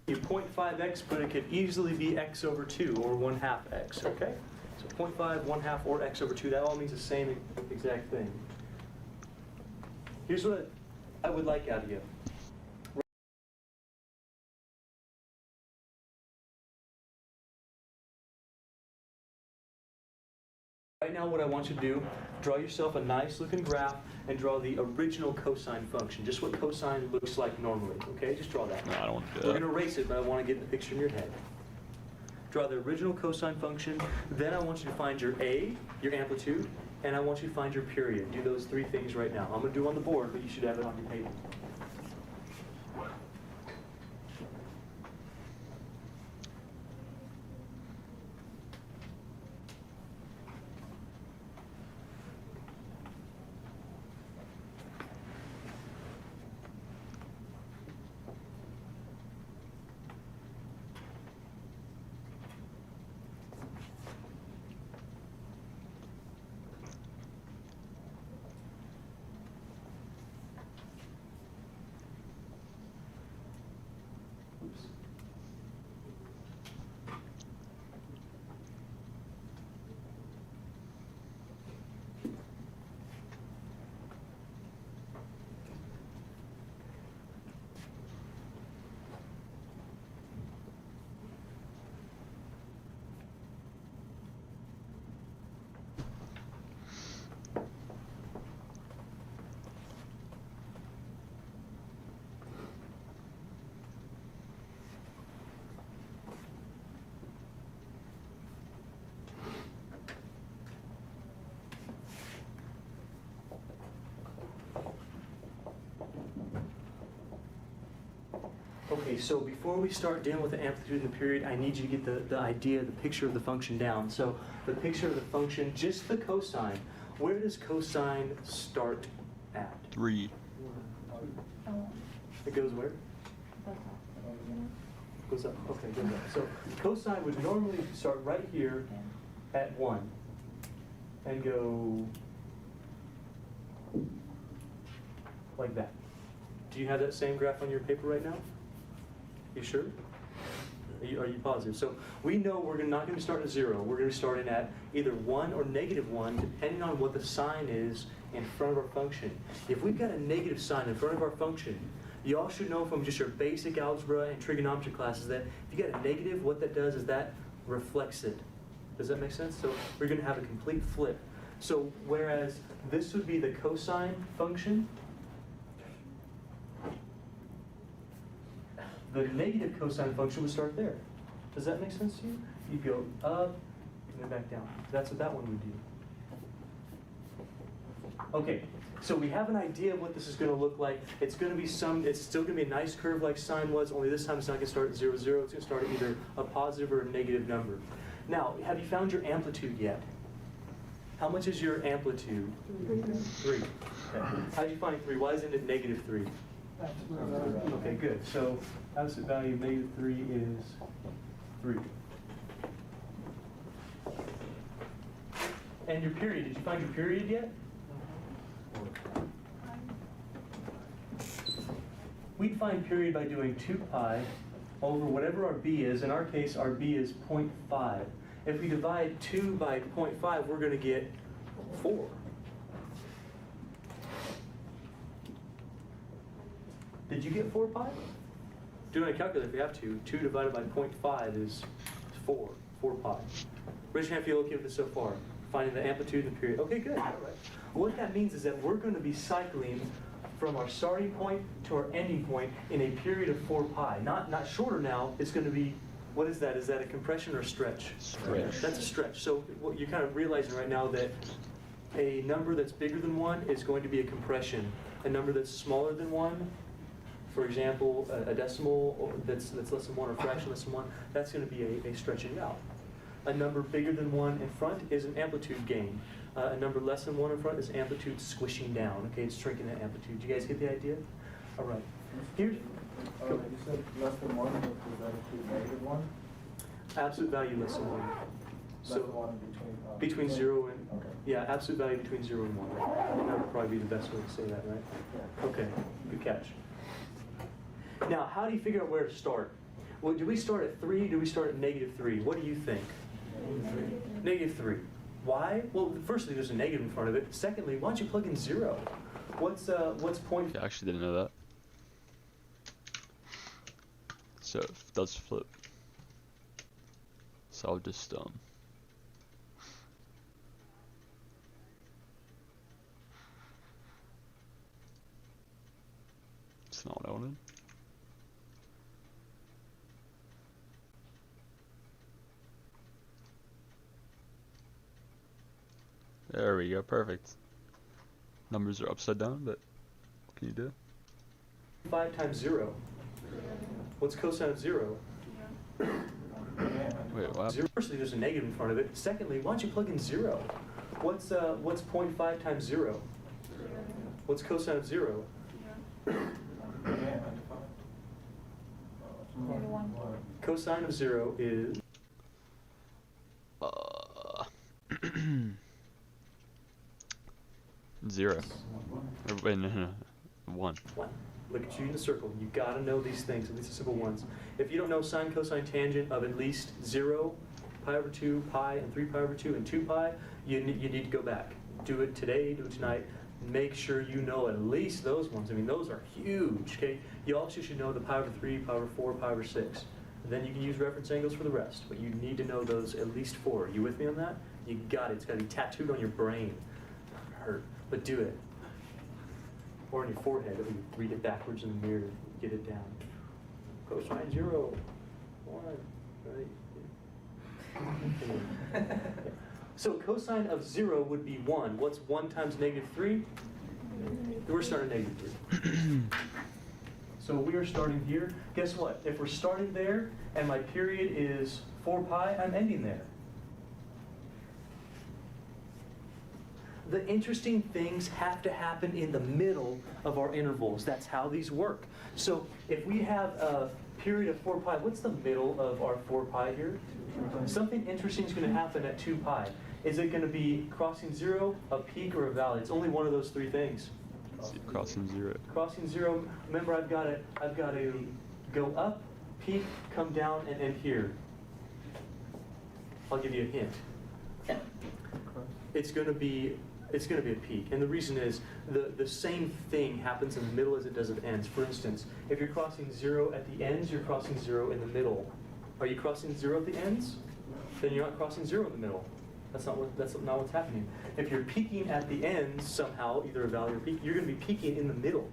0.5x, but it could easily be x over 2 or 1/2 x, okay? So 0.5, 1/2, or x over 2, that all means the same exact thing. Here's what I would like out of you. Right now what I want you to do, draw yourself a nice looking graph and draw the original cosine function, just what cosine looks like normally, okay? Just draw that. No, I don't want to do We're that. going to erase it, but I want to get the picture in your head. Draw the original cosine function, then I want you to find your A, your amplitude, and I want you to find your period. Do those 3 things right now. I'm going to do it on the board, but you should have it on your paper. Okay, so before we start dealing with the amplitude and the period, I need you to get the idea, the picture of the function down. So the picture of the function, just the cosine. Where does cosine start at? 3. Oh, It goes where? that's all. Goes up. Okay, goes up. So cosine would normally start right here at 1 and go like that. Do you have that same graph on your paper right now? You sure? Are you positive? So we know we're not going to start at 0. We're going to be starting at either 1 or -1, depending on what the sign is in front of our function. If we've got a negative sign in front of our function, you all should know from just your basic algebra and trigonometry classes that if you got a negative, what that does is that reflects it. Does that make sense? So we're going to have a complete flip. So whereas this would be the cosine function, the negative cosine function would start there. Does that make sense to you? You go up and then back down. That's what that one would do. Okay, so we have an idea of what this is going to look like. It's going to be it's still going to be a nice curve like sine was, only this time it's not going to start at 0, 0. It's going to start at either a positive or a negative number. Now, have you found your amplitude yet? How much is your amplitude? 3. Okay. How do you find 3? Why isn't it -3? Okay, good. So absolute value of -3 is 3. And your period, did you find your period yet? We'd find period by doing 2 pi over whatever our b is. In our case, our b is 0.5. If we divide 2 by 0.5, we're going to get 4. Did you get 4 pi? Do it on a calculator if you have to. 2 divided by 0.5 is 4 pi. Raise your hand if you're okay with this so far. Finding the amplitude and the period. Okay, good. All right. What that means is that we're going to be cycling from our starting point to our ending point in a period of 4 pi. Not shorter now. It's going to be, what is that? Is that a compression or a stretch? Stretch. That's a stretch. So what you're kind of realizing right now that a number that's bigger than 1 is going to be a compression. A number that's smaller than 1, for example, a decimal that's less than 1 or a fraction less than 1, that's going to be a stretching out. A number bigger than 1 in front is an amplitude gain. A number less than 1 in front is amplitude squishing down. Okay, it's shrinking that amplitude. Do you guys get the idea? All right. Here's You said less than 1, but does that include -1? absolute value less than 1. Less than 1 Between 0 and, Okay. yeah, absolute value between 0 and 1. That would probably be the best way to say that, right? Yeah. Okay, good catch. Now, how do you figure out where to start? Well, do we start at 3? Do we start at -3? What do you think? -3. Why? Well, firstly, there's a negative in front of it. Secondly, why don't you plug in 0? What's point? Yeah, I actually didn't know that. So it does flip. So I'll just it's not what I wanted. There we go, perfect. Numbers are upside down, but what can you do? 5 times 0. What's cosine of 0? Wait, what? 0. Firstly, there's a negative in front of it. Secondly, why don't you plug in 0? What's 0.5 times 0? What's cosine of 0? 31. Cosine of 0 is Zero. Or, wait, no. 1. 1. Look at you in the circle. You got to know these things, at least the simple ones. If you don't know sine, cosine, tangent of at least 0, pi over 2, pi, and 3 pi over 2, and 2 pi, you need to go back. Do it today, do it tonight. Make sure you know at least those ones. I mean, those are huge, okay? You also should know the pi over 3, pi over 4, pi over 6. And then you can use reference angles for the rest, but you need to know those at least 4. You with me on that? You got it. It's got to be tattooed on your brain. Hurt, but do it. Or on your forehead, if you read it backwards in the mirror, get it down. Cosine 0, 1, right? So cosine of 0 would be 1. What's 1 times -3? We're starting at -3. So we are starting here. Guess what? If we're starting there and my period is 4 pi, I'm ending there. The interesting things have to happen in the middle of our intervals. That's how these work. So if we have a period of 4 pi, what's the middle of our 4 pi here? Something interesting is going to happen at 2 pi. Is it going to be crossing 0, a peak, or a valley? It's only one of those three things. Crossing 0. Crossing 0, remember I've got to go up, peak, come down, and end here. I'll give you a hint. It's going to be a peak, and the reason is the same thing happens in the middle as it does at ends. For instance, if you're crossing 0 at the ends, you're crossing 0 in the middle. Are you crossing 0 at the ends? Then you're not crossing 0 in the middle. That's not what's happening. If you're peaking at the ends somehow, either a valley or peak, you're going to be peaking in the middle.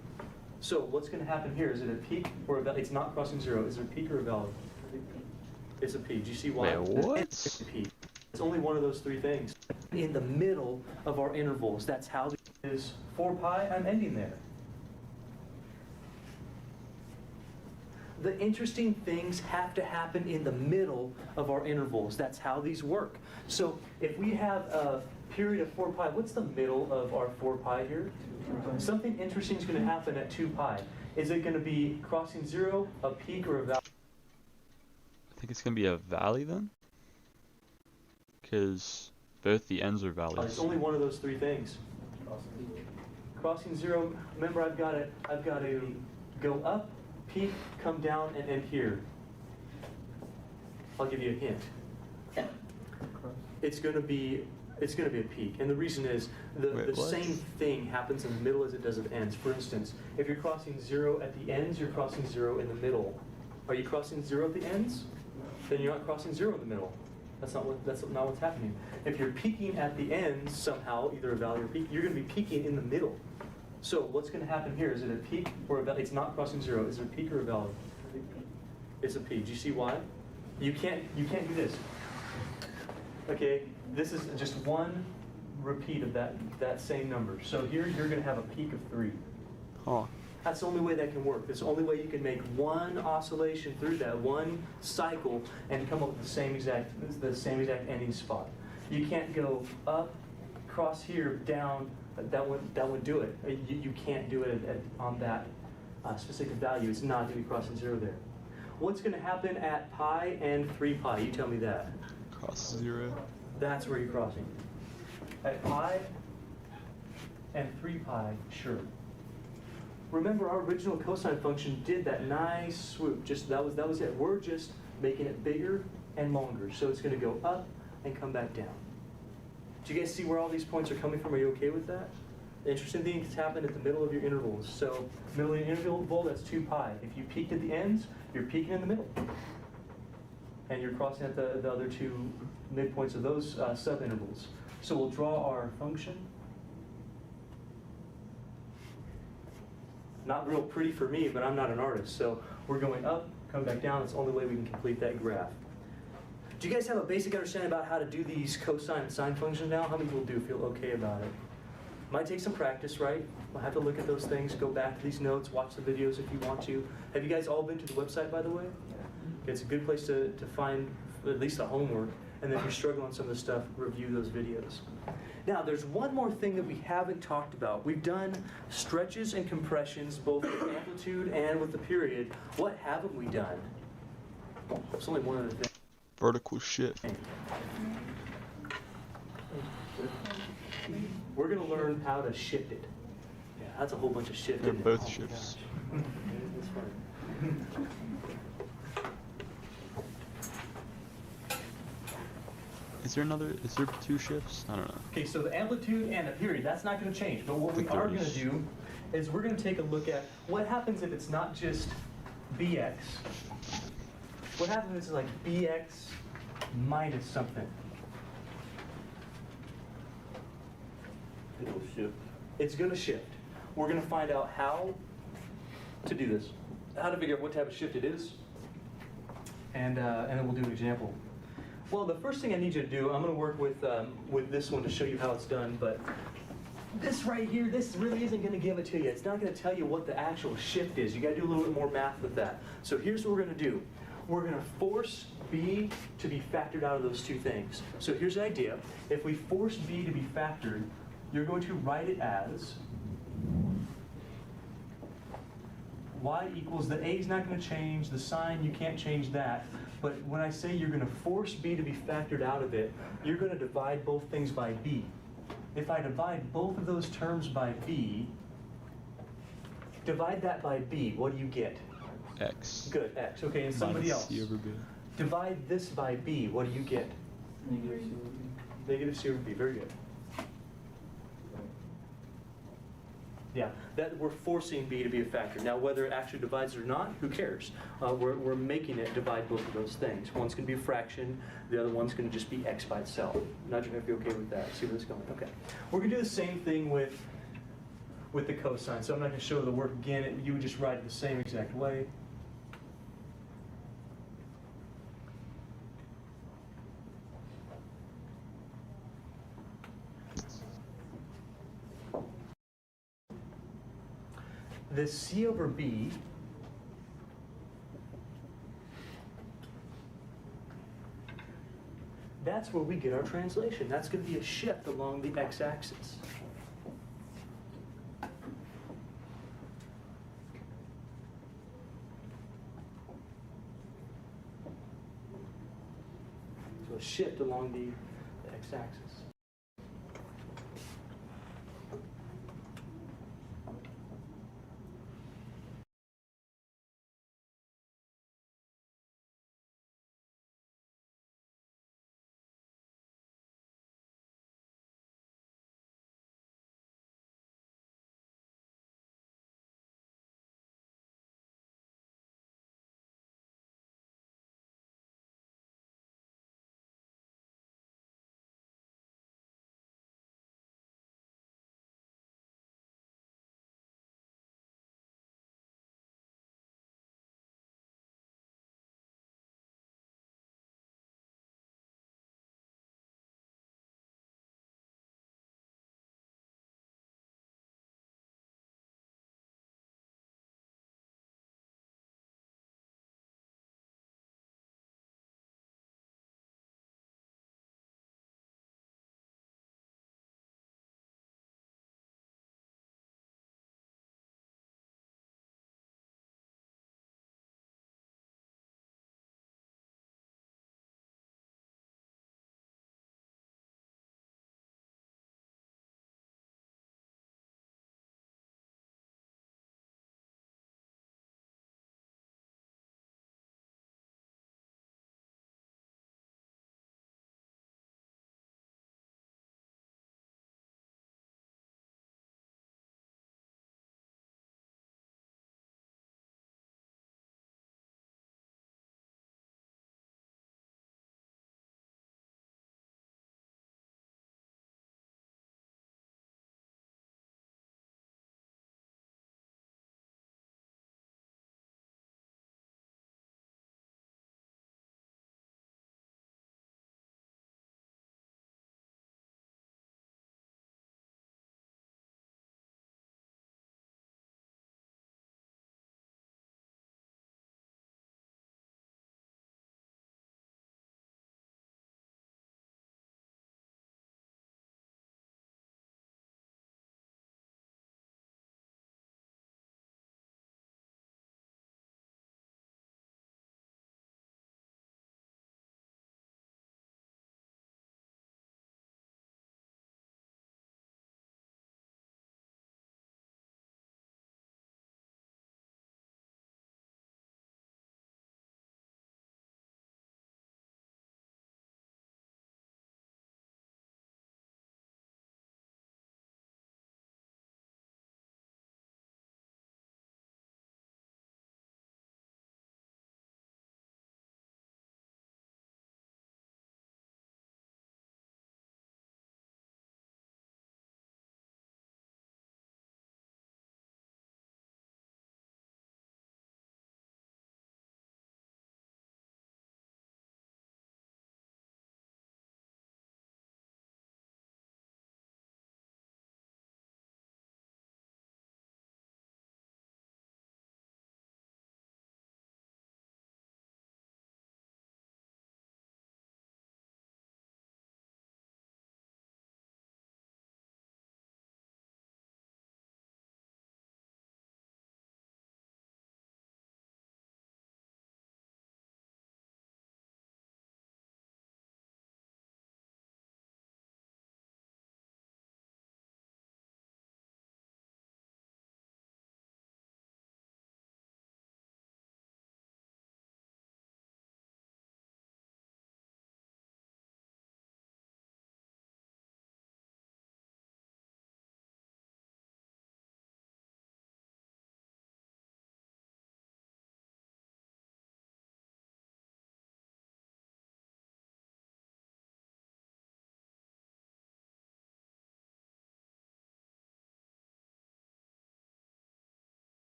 So what's going to happen here? Is it a peak or a valley? It's not crossing 0. Is it a peak or a valley? It's a peak. Do you see why? Wait, what? It's a peak. It's only one of those three things. In the middle of our intervals, that's how it is 4 pi, I'm ending there. The interesting things have to happen in the middle of our intervals. That's how these work. So if we have a period of 4 pi, what's the middle of our 4 pi here? Something interesting is going to happen at 2 pi. Is it going to be crossing 0, a peak, or a valley? I think it's going to be a valley then? Because both the ends are valleys. It's only one of those three things. Crossing 0, remember I've got to go up, peak, come down, and end here. I'll give you a hint. It's going to be a peak, and the reason is the same thing happens in the middle as it does at ends. For instance, if you're crossing 0 at the ends, you're crossing 0 in the middle. Are you crossing 0 at the ends? Then you're not crossing 0 in the middle. That's not what's happening. If you're peaking at the ends somehow, either a valley or peak, you're going to be peaking in the middle. So what's going to happen here? Is it a peak or a valley? It's not crossing 0. Is it a peak or a valley? It's a peak. Do you see why? You can't do this. Okay, this is just one repeat of that same number. So here you're going to have a peak of 3. Huh. That's the only way that can work. It's the only way you can make one oscillation through that, one cycle, and come up with the same exact ending spot. You can't go up, cross here, down. That would do it. You can't do it on that specific value. It's not going to be crossing 0 there. What's going to happen at pi and 3 pi? You tell me that. Cross 0. That's where you're crossing. At pi and 3 pi, sure. Remember, our original cosine function did that nice swoop. Just that was it. We're just making it bigger and longer. So it's going to go up and come back down. Do you guys see where all these points are coming from? Are you okay with that? The interesting things happen at the middle of your intervals. So middle of your interval, that's 2 pi. If you peaked at the ends, you're peaking in the middle. And you're crossing at the other two midpoints of those subintervals. So we'll draw our function. Not real pretty for me, but I'm not an artist. So we're going up, come back down. It's the only way we can complete that graph. Do you guys have a basic understanding about how to do these cosine and sine functions now? How many people do feel okay about it? Might take some practice, right? We'll have to look at those things, go back to these notes, watch the videos if you want to. Have you guys all been to the website, by the way? It's a good place to find at least the homework. And then if you're struggling on some of the stuff, review those videos. Now, there's one more thing that we haven't talked about. We've done stretches and compressions, both with amplitude and with the period. What haven't we done? It's only one of the things. Vertical shift. We're going to learn how to shift it. Yeah, that's a whole bunch of shifting. They're both Oh, shifts. gosh. That's funny. Is there 2 shifts? I don't know. Okay, so the amplitude and the period, that's not going to change. But what we But are there going to is. do is we're going to take a look at what happens if it's not just bx. What happens if it's like bx minus something? It'll shift. It's going to shift. We're going to find out how to do this, how to figure out what type of shift it is, and then we'll do an example. Well, the first thing I need you to do, I'm going to work with this one to show you how it's done, but this right here, this really isn't going to give it to you. It's not going to tell you what the actual shift is. You got to do a little bit more math with that. So here's what we're going to do. We're going to force b to be factored out of those two things. So here's the idea. If we force b to be factored, you're going to write it as y equals, the a is not going to change, the sign, you can't change that. But when I say you're going to force b to be factored out of it, you're going to divide both things by b. If I divide both of those terms by b, divide that by b, what do you get? X. Good, x. Okay, and somebody Minus else. C over B. Divide this by b, what do you get? Negative C over B. Negative c over b, very good. Yeah, that we're forcing b to be a factor. Now, whether it actually divides or not, who cares? We're making it divide both of those things. One's going to be a fraction, the other one's going to just be x by itself. Not sure if you're okay with that. See where it's going. Okay. We're going to do the same thing with the cosine. So I'm not going to show the work again. You would just write it the same exact way. The c over b that's where we get our translation. That's going to be a shift along the x-axis. So a shift along the x-axis.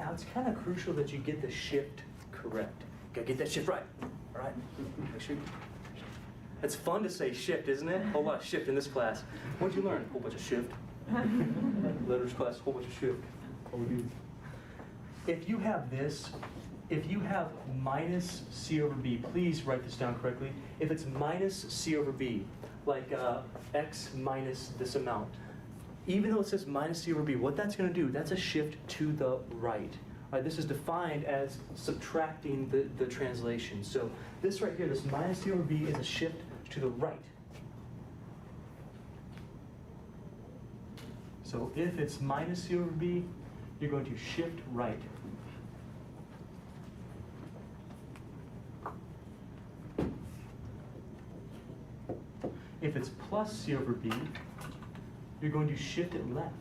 Now it's kind of crucial that you get the shift correct. Gotta get that shift right. All right? Make sure. It's fun to say shift, isn't it? A whole lot of shift in this class. What'd you learn? A whole bunch of shift. Letters class, a whole bunch of shift. What we do. If you have this, if you have minus C over B, please write this down correctly. If it's minus C over B, like X minus this amount, even though it says minus C over B, what that's going to do, that's a shift to the right. All right, this is defined as subtracting the translation. So this right here, this minus C over B, is a shift to the right. So if it's minus C over B, you're going to shift right. If it's plus C over B, you're going to shift it left.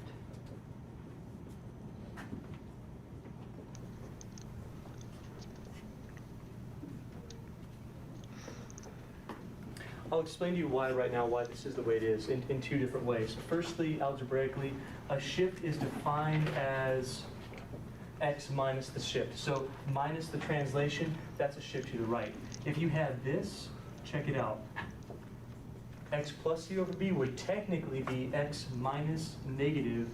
I'll explain to you why right now, why this is the way it is in two different ways. Firstly, algebraically, a shift is defined as x minus the shift. So minus the translation, that's a shift to the right. If you had this, check it out. X plus C over B would technically be X minus negative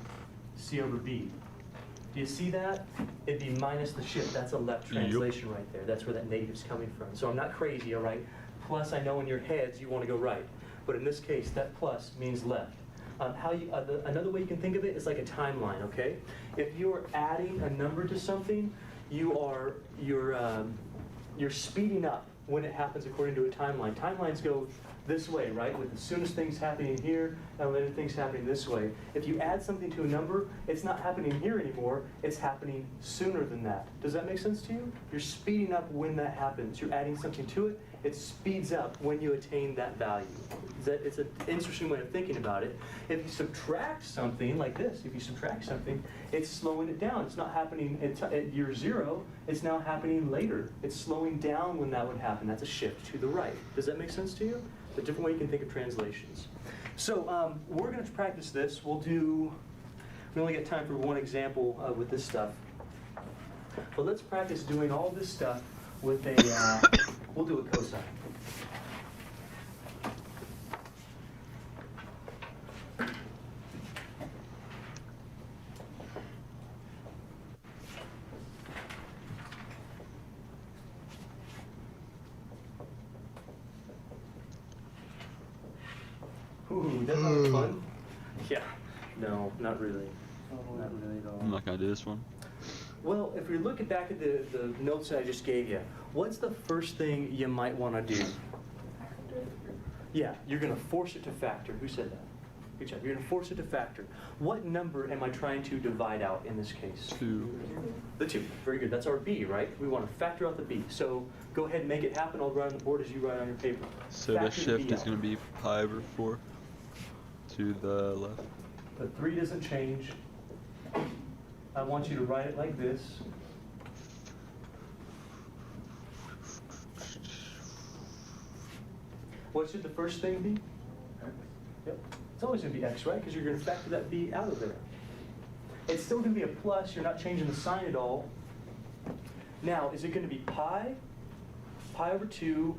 C over B. Do you see that? It'd be minus the shift. That's a left translation right there. That's where that negative's coming from. So I'm not crazy, all right? Plus, I know in your heads you want to go right. But in this case, that plus means left. Another way you can think of it is like a timeline, okay? If you're adding a number to something, you're speeding up when it happens according to a timeline. Timelines go this way, right? With the soonest things happening here and later things happening this way. If you add something to a number, it's not happening here anymore, it's happening sooner than that. Does that make sense to you? You're speeding up when that happens. You're adding something to it, it speeds up when you attain that value. It's an interesting way of thinking about it. If you subtract something like this, if you subtract something, it's slowing it down. It's not happening at year 0, it's now happening later. It's slowing down when that would happen. That's a shift to the right. Does that make sense to you? A different way you can think of translations. So we're going to practice this. We only get time for one example with this stuff. But let's practice doing all this stuff with we'll do a cosine. Ooh, that's not fun. Yeah. No, not really. Not really at all. I'm not gonna do this one. Well, if we look back at the notes that I just gave you, what's the first thing you might want to do? Yeah, you're going to force it to factor. Who said that? Good job. You're going to force it to factor. What number am I trying to divide out in this case? 2. The 2. Very good. That's our b, right? We want to factor out the b. So go ahead and make it happen. I'll write on the board as you write on your paper. So the Factor shift b is out. going to be pi over 4 to the left. The 3 doesn't change. I want you to write it like this. What should the first thing be? Yep. It's always going to be x, right? Because you're going to factor that b out of there. It's still going to be a plus. You're not changing the sign at all. Now, is it going to be pi over 2,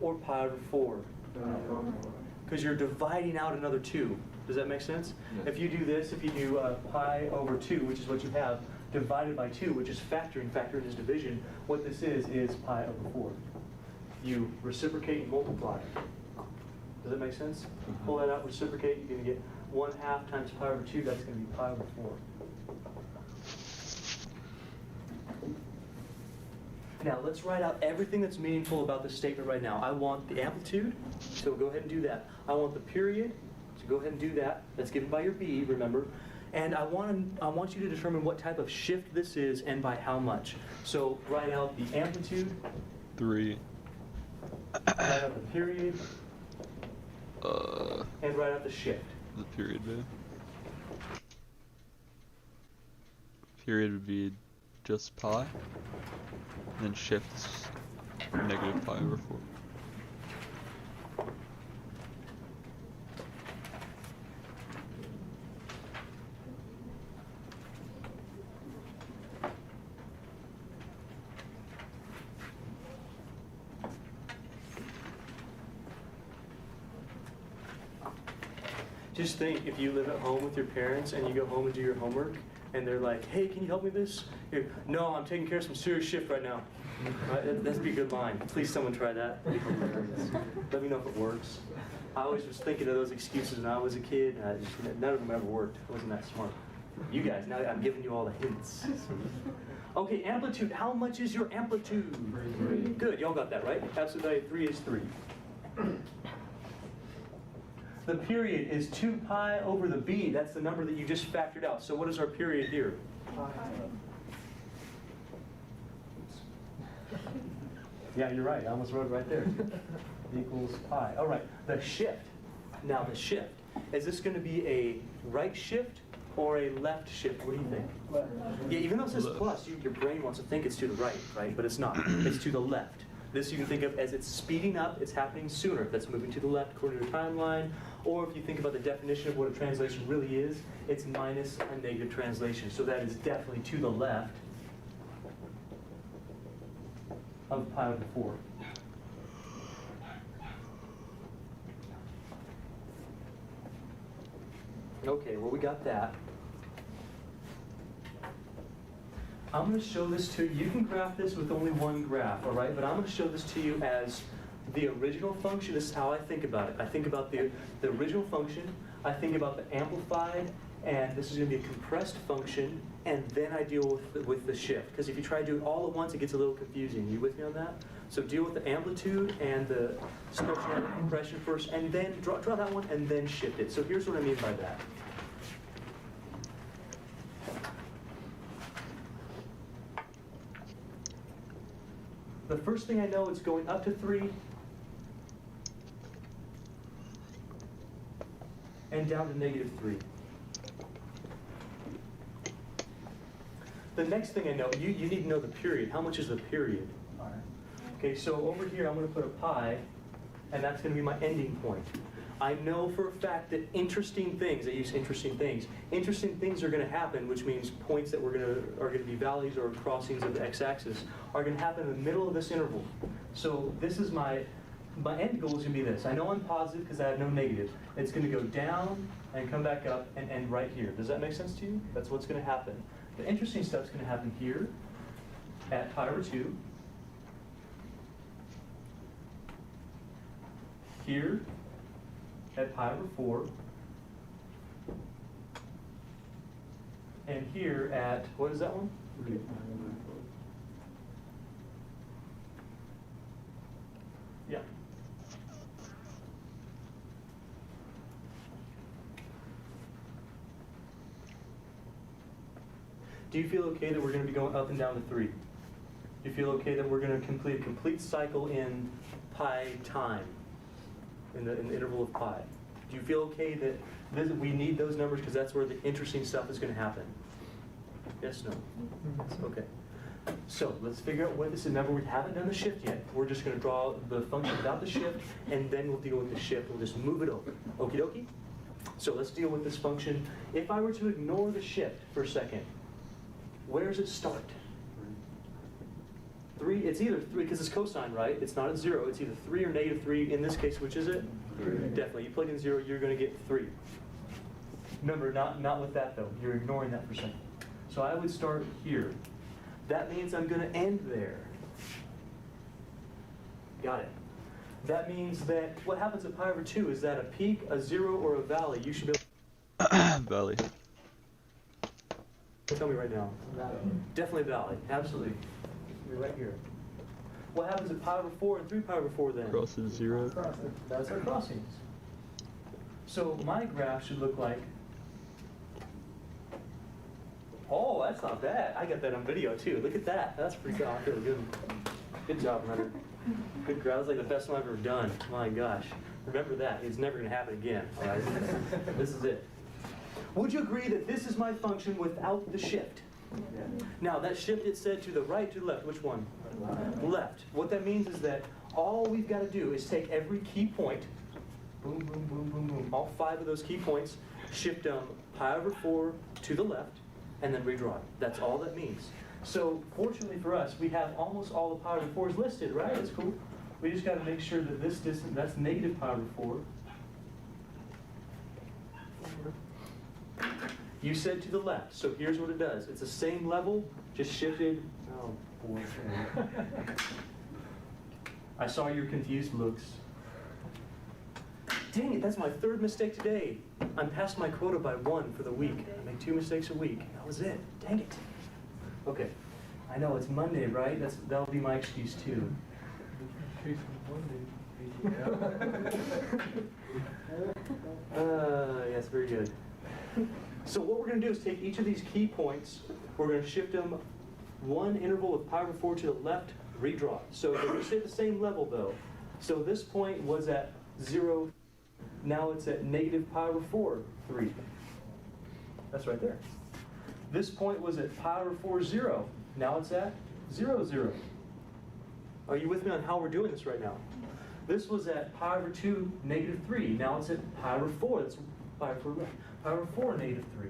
or pi over 4? Because you're dividing out another 2. Does that make sense? Yes. If you do this, if you do pi over 2, which is what you have, divided by 2, which is factoring, factoring is division, what this is pi over 4. You reciprocate and multiply. Does that make sense? Pull that out, reciprocate, you're going to get 1/2 times pi over 2, that's going to be pi over 4. Now, let's write out everything that's meaningful about this statement right now. I want the amplitude, so go ahead and do that. I want the period, so go ahead and do that. That's given by your b, remember. And I want you to determine what type of shift this is and by how much. So write out the amplitude, 3. write out the period, and write out the shift. The period bit. Period would be just pi. And then shift is negative pi over 4. Just think, if you live at home with your parents and you go home and do your homework, and they're like, hey, can you help me with this? You're, no, I'm taking care of some serious shift right now. Right? That'd be a good line. Please, someone try that. That'd be hilarious. Let me know if it works. I always was thinking of those excuses when I was a kid. None of them ever worked. I wasn't that smart. You guys, now I'm giving you all the hints. Okay, amplitude. How much is your amplitude? 3. Good, y'all got that, right? Absolute value 3 is 3. The period is 2 pi over the b. That's the number that you just factored out. So what is our period here? Yeah, you're right. I almost wrote it right there. Equals pi. All right, the shift. Now the shift. Is this going to be a right shift or a left shift? What do you think? Yeah, even though it says plus, your brain wants to think it's to the right, right? But it's not. It's to the left. This you can think of as it's speeding up, it's happening sooner. That's moving to the left according to the timeline. Or if you think about the definition of what a translation really is, it's minus a negative translation. So that is definitely to the left of pi over 4. Okay, well, we got that. I'm going to show this to you. You can graph this with only one graph, all right? But I'm going to show this to you as the original function. This is how I think about it. I think about the original function. I think about the amplified, and this is going to be a compressed function, and then I deal with the shift. Because if you try to do it all at once, it gets a little confusing. You with me on that? So deal with the amplitude and the stretching out the compression first, and then draw that one, and then shift it. So here's what I mean by that. The first thing I know is going up to 3 and down to negative 3. The next thing I know, you need to know the period. How much is the period? Okay, so over here I'm going to put a pi, and that's going to be my ending point. I know for a fact that interesting things are going to happen, which means points that are going to be valleys or crossings of the x-axis are going to happen in the middle of this interval. So this is my end goal is going to be this. I know I'm positive because I have no negative. It's going to go down and come back up and end right here. Does that make sense to you? That's what's going to happen. The interesting stuff is going to happen here at pi over 2. Here at pi over 4, and here at, what is that one? Yeah. Do you feel okay that we're going to be going up and down to 3? Do you feel okay that we're going to complete a complete cycle in pi time? In the interval of pi. Do you feel okay that we need those numbers because that's where the interesting stuff is going to happen? Yes, no? Okay. So let's figure out what this is. Remember, we haven't done the shift yet. We're just going to draw the function without the shift, and then we'll deal with the shift. We'll just move it over. Okie dokie? So let's deal with this function. If I were to ignore the shift for a second, where does it start? 3, it's either 3, because it's cosine, right? It's not at 0. It's either 3 or negative 3. In this case, which is it? 3. Definitely. You plug in 0, you're going to get 3. Remember, not with that, though. You're ignoring that for a second. So I would start here. That means I'm going to end there. Got it. That means that what happens at pi over 2 is that a peak, a 0, or a valley. You should be able Valley. Tell me right now. Valley. Definitely valley. Absolutely. You're right here. What happens at pi over 4 and 3 pi over 4 then? Crosses 0. That's our crossings. So my graph should look like, oh, that's not bad. I got that on video too. Look at that. That's pretty good. I feel good. Good job, Leonard. Good graph. That's like the best one I've ever done. My gosh. Remember that. It's never going to happen again. All right? This is it. Would you agree that this is my function without the shift? Yeah. Now that shift is said to the right, to the left. Which one? Left. What that means is that all we've got to do is take every key point, boom, boom, boom, boom, boom, all 5 of those key points, shift them pi over 4 to the left, and then redraw it. That's all that means. So fortunately for us, we have almost all the pi over 4s listed, right? That's cool. We just got to make sure that this distance, that's negative pi over 4, You said to the left, so here's what it does. It's the same level, just shifted. Oh, boy. I saw your confused looks. Dang it, that's my third mistake today. I'm past my quota by 1 for the week. I make 2 mistakes a week. That was it. Dang it. Okay. I know, it's Monday, right? That'll be my excuse too. Yes, very good. So what we're going to do is take each of these key points, we're going to shift them one interval of pi over 4 to the left, redraw it. So they're going to stay at the same level though. So this point was at 0, now it's at negative pi over 4, 3. That's right there. This point was at pi over 4, 0. Now it's at 0, 0. Are you with me on how we're doing this right now? This was at pi over 2, negative 3. Now it's at pi over 4. That's pi over 4, pi over 4, negative 3.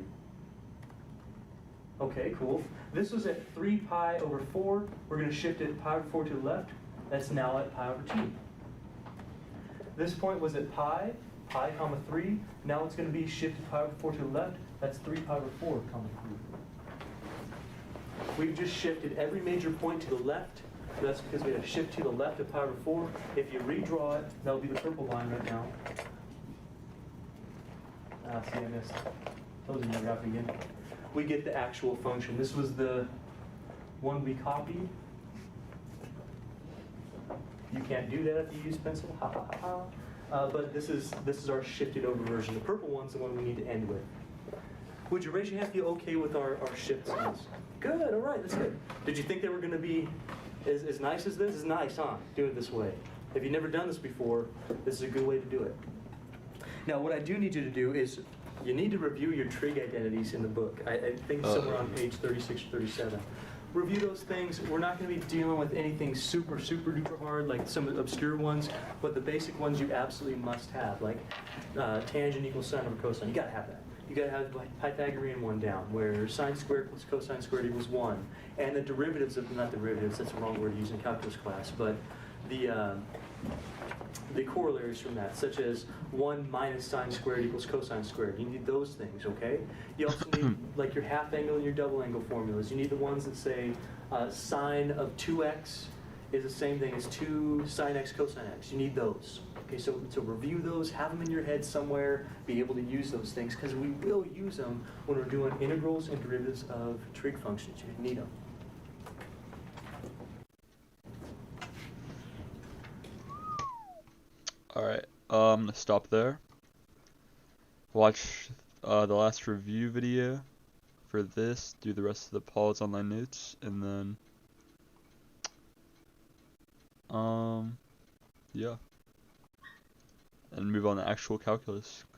Okay, cool. This was at 3 pi over 4. We're going to shift it pi over 4 to the left. That's now at pi over 2. This point was at pi, comma 3. Now it's going to be shifted pi over 4 to the left. That's 3 pi over 4, comma 3. We've just shifted every major point to the left. So that's because we have shift to the left of pi over 4. If you redraw it, that'll be the purple line right now. See, I missed. Told you my graph again. We get the actual function. This was the one we copied. You can't do that if you use pencil. Ha ha ha ha. But this is our shifted over version. The purple one's the one we need to end with. Would you raise your hand if you're okay with our shift signs? Good, all right, that's good. Did you think they were going to be as nice as this? It's nice, huh? Do it this way. If you've never done this before, this is a good way to do it. Now, what I do need you to do is you need to review your trig identities in the book. I think somewhere on page 36 or 37. Review those things. We're not going to be dealing with anything super, super duper hard like some obscure ones, but the basic ones you absolutely must have, like tangent equals sine over cosine. You got to have that. You got to have the Pythagorean one down, where sine squared plus cosine squared equals 1. And the derivatives of, not derivatives, that's the wrong word to use in calculus class, but the corollaries from that, such as 1 minus sine squared equals cosine squared. You need those things, okay? You also need like your half angle and your double angle formulas. You need the ones that say sine of 2x is the same thing as 2 sine x cosine x. You need those. Okay, so review those, have them in your head somewhere, be able to use those things, because we will use them when we're doing integrals and derivatives of trig functions. You need them. Alright, I'm gonna stop there. Watch the last review video for this, do the rest of the Paul's online notes, and then yeah. And move on to actual calculus.